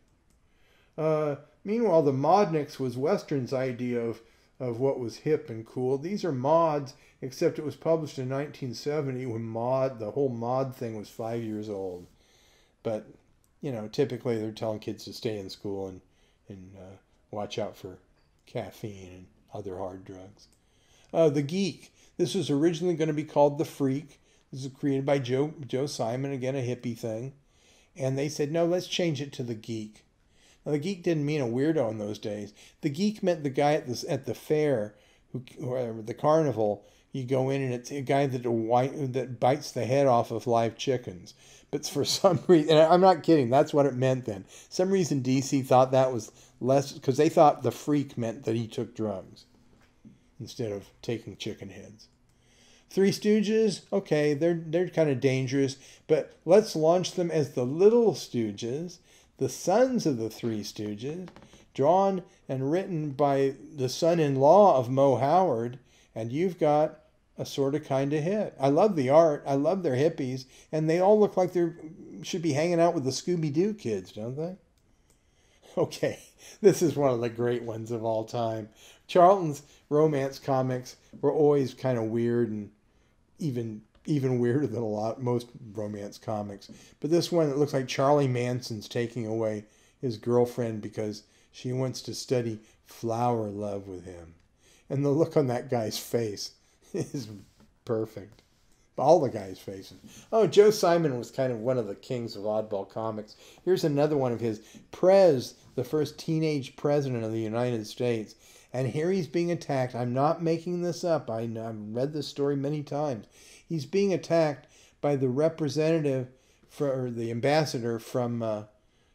Meanwhile, the Modniks was Western's idea of of what was hip and cool. These are mods, except it was published in 1970 when the whole mod thing was 5 years old. But, you know, typically they're telling kids to stay in school and watch out for caffeine and other hard drugs. The Geek. This was originally going to be called The Freak. This was created by Joe Simon, again, a hippie thing. And they said, no, let's change it to The Geek. Now, the geek didn't mean a weirdo in those days. The geek meant the guy at the fair, or the carnival. You go in and it's a guy that bites the head off of live chickens. But for some reason, and I'm not kidding, that's what it meant then. Some reason DC thought that was less, because they thought the freak meant that he took drugs instead of taking chicken heads. Three Stooges, okay, they're kind of dangerous, but let's launch them as the Little Stooges, the sons of the Three Stooges, drawn and written by the son-in-law of Mo Howard, and you've got a sort of kind of hit. I love the art. I love their hippies, and they all look like they should be hanging out with the Scooby-Doo kids, don't they? Okay, this is one of the great ones of all time. Charlton's romance comics were always kind of weird and even weirder than most romance comics. But this one, it looks like Charlie Manson's taking away his girlfriend because she wants to study flower love with him. And the look on that guy's face is perfect. All the guys' faces. Oh, Joe Simon was kind of one of the kings of Oddball Comics. Here's another one of his. Prez, the first teenage president of the United States. And here he's being attacked. I'm not making this up. I've read this story many times. He's being attacked by the representative, or the ambassador from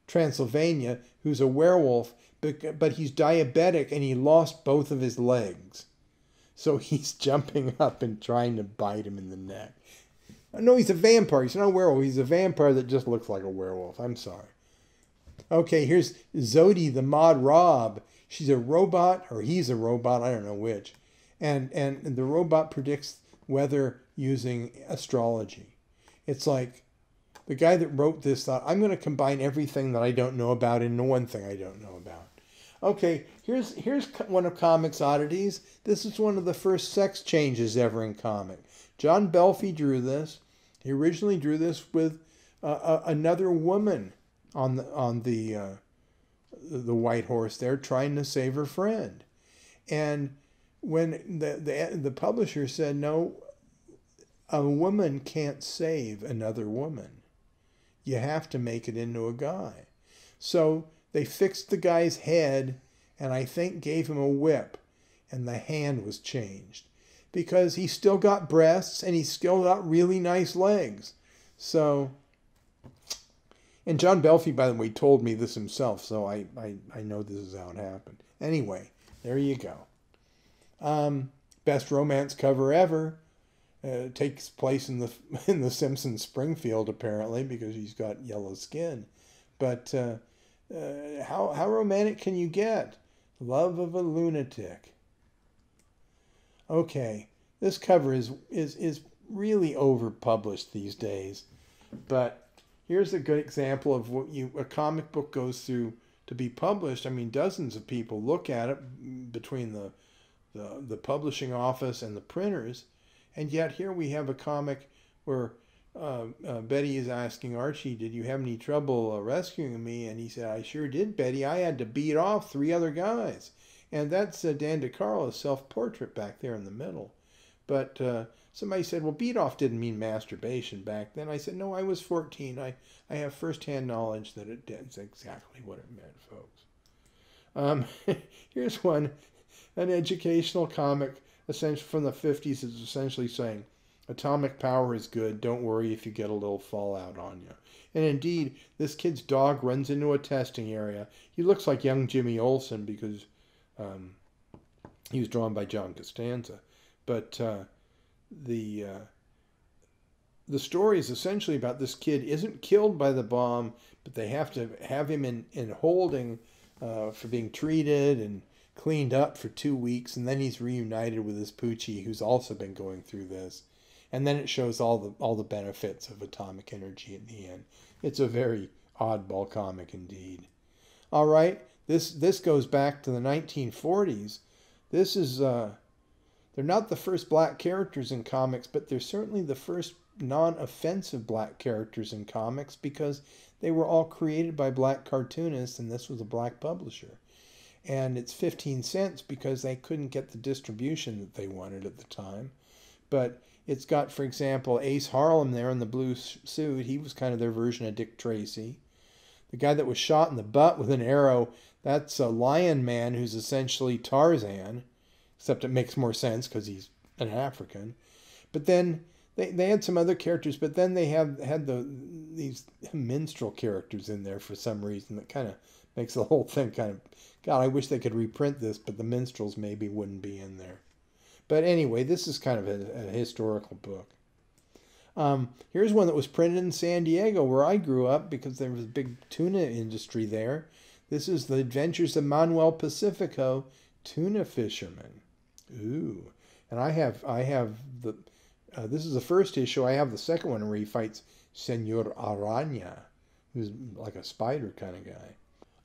Transylvania, who's a werewolf, but he's diabetic and he lost both of his legs. So he's jumping up and trying to bite him in the neck. No, he's a vampire. He's not a werewolf. He's a vampire that just looks like a werewolf. I'm sorry. Okay, here's Zodi, the mod Rob. She's a robot, or he's a robot. I don't know which. And the robot predicts weather using astrology. It's like the guy that wrote this thought, I'm going to combine everything that I don't know about into one thing I don't know about. Okay, here's one of comics' oddities. This is one of the first sex changes ever in comic. John Belfi drew this. He originally drew this with another woman on the white horse there, trying to save her friend. And when the publisher said, no, a woman can't save another woman. You have to make it into a guy. So they fixed the guy's head and I think gave him a whip, and the hand was changed because he still got breasts and he still got really nice legs. So, and John Belfi, by the way, told me this himself, so I know this is how it happened. Anyway, there you go. Best romance cover ever. Takes place in the Simpsons Springfield, apparently, because he's got yellow skin. But how romantic can you get? Love of a lunatic. Okay, this cover is really overpublished these days, but here's a good example of what a comic book goes through to be published. I mean, dozens of people look at it between the publishing office and the printers, and yet here we have a comic where Betty is asking Archie, did you have any trouble rescuing me? And he said, I sure did, Betty. I had to beat off 3 other guys. And that's Dan DeCarlo's self-portrait back there in the middle. But somebody said, well, beat off didn't mean masturbation back then. I said, no, I was 14. I have firsthand knowledge that it did. It's exactly what it meant, folks. Here's one, an educational comic essentially from the 50s. Is essentially saying, atomic power is good. Don't worry if you get a little fallout on you. And indeed, this kid's dog runs into a testing area. He looks like young Jimmy Olsen because he was drawn by John Costanza. But the story is essentially about this kid isn't killed by the bomb, but they have to have him in holding for being treated and cleaned up for 2 weeks. And then he's reunited with his Poochie, who's also been going through this. And then it shows all the benefits of atomic energy at the end. It's a very oddball comic indeed. All right, this goes back to the 1940s. This is, they're not the first black characters in comics, but they're certainly the first non-offensive black characters in comics because they were all created by black cartoonists and this was a black publisher. And it's 15 cents because they couldn't get the distribution that they wanted at the time. But it's got, for example, Ace Harlem there in the blue suit. He was kind of their version of Dick Tracy. The guy that was shot in the butt with an arrow, that's a Lion Man who's essentially Tarzan, except it makes more sense because he's an African. But then they had some other characters, but then they had these minstrel characters in there for some reason that kind of makes the whole thing kind of, God, I wish they could reprint this, but the minstrels maybe wouldn't be in there. But anyway, this is kind of a historical book. Here's one that was printed in San Diego, where I grew up, because there was a big tuna industry there. This is The Adventures of Manuel Pacifico, Tuna Fisherman. Ooh. And I have the, this is the first issue. I have the second one where he fights Senor Araña, who's like a spider kind of guy.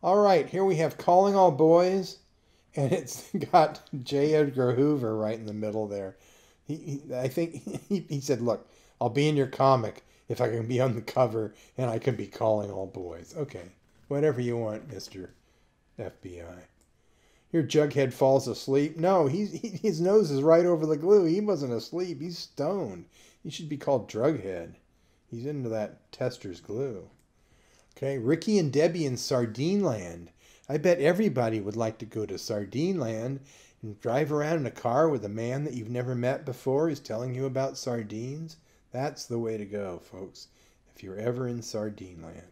All right, here we have Calling All Boys, and it's got J. Edgar Hoover right in the middle there. I think he said, look, I'll be in your comic if I can be on the cover and I can be calling all boys. Okay, whatever you want, Mr. FBI. Here Jughead falls asleep. No, his nose is right over the glue. He wasn't asleep. He's stoned. He should be called Drughead. He's into that tester's glue. Okay, Ricky and Debbie in Sardine Land. I bet everybody would like to go to Sardine Land and drive around in a car with a man that you've never met before who's telling you about sardines. That's the way to go, folks, if you're ever in Sardine Land.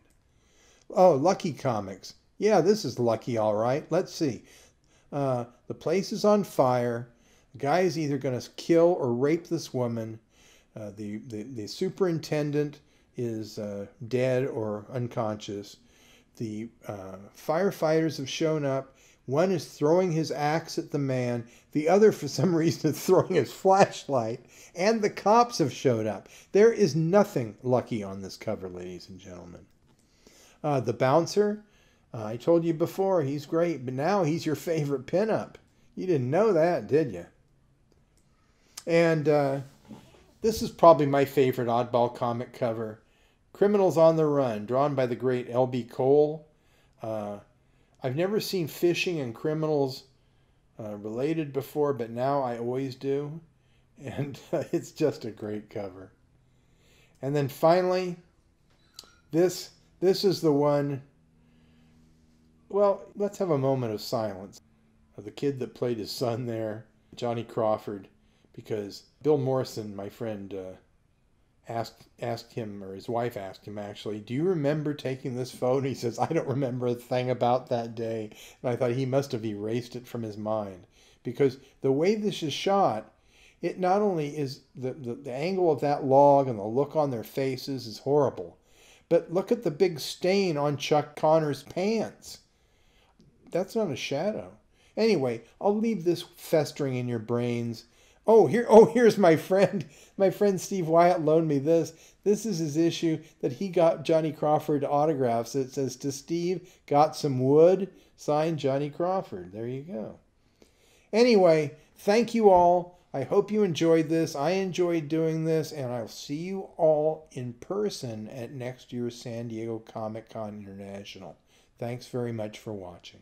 Oh, Lucky Comics. Yeah, this is Lucky, all right. Let's see. The place is on fire. The guy is either going to kill or rape this woman. The superintendent is dead or unconscious. The firefighters have shown up. One is throwing his axe at the man. The other, for some reason, is throwing his flashlight. And the cops have showed up. There is nothing lucky on this cover, ladies and gentlemen. The bouncer, I told you before, he's great. But now he's your favorite pinup. You didn't know that, did you? And this is probably my favorite Oddball comic cover. Criminals on the Run, drawn by the great L.B. Cole. I've never seen fishing and criminals related before, but now I always do. And it's just a great cover. And then finally, this is the one. Well, let's have a moment of silence of the kid that played his son there, Johnny Crawford, because Bill Morrison, my friend, asked him, or his wife asked him actually, do you remember taking this photo? He says, I don't remember a thing about that day. And I thought he must have erased it from his mind, because the way this is shot, it not only is the angle of that log and the look on their faces is horrible, but look at the big stain on Chuck Connor's pants. That's not a shadow. Anyway, I'll leave this festering in your brains. Here's my friend. My friend Steve Wyatt loaned me this. This is his issue that he got Johnny Crawford autographs. It says, to Steve, got some wood, signed Johnny Crawford. There you go. Anyway, thank you all. I hope you enjoyed this. I enjoyed doing this, and I'll see you all in person at next year's San Diego Comic-Con International. Thanks very much for watching.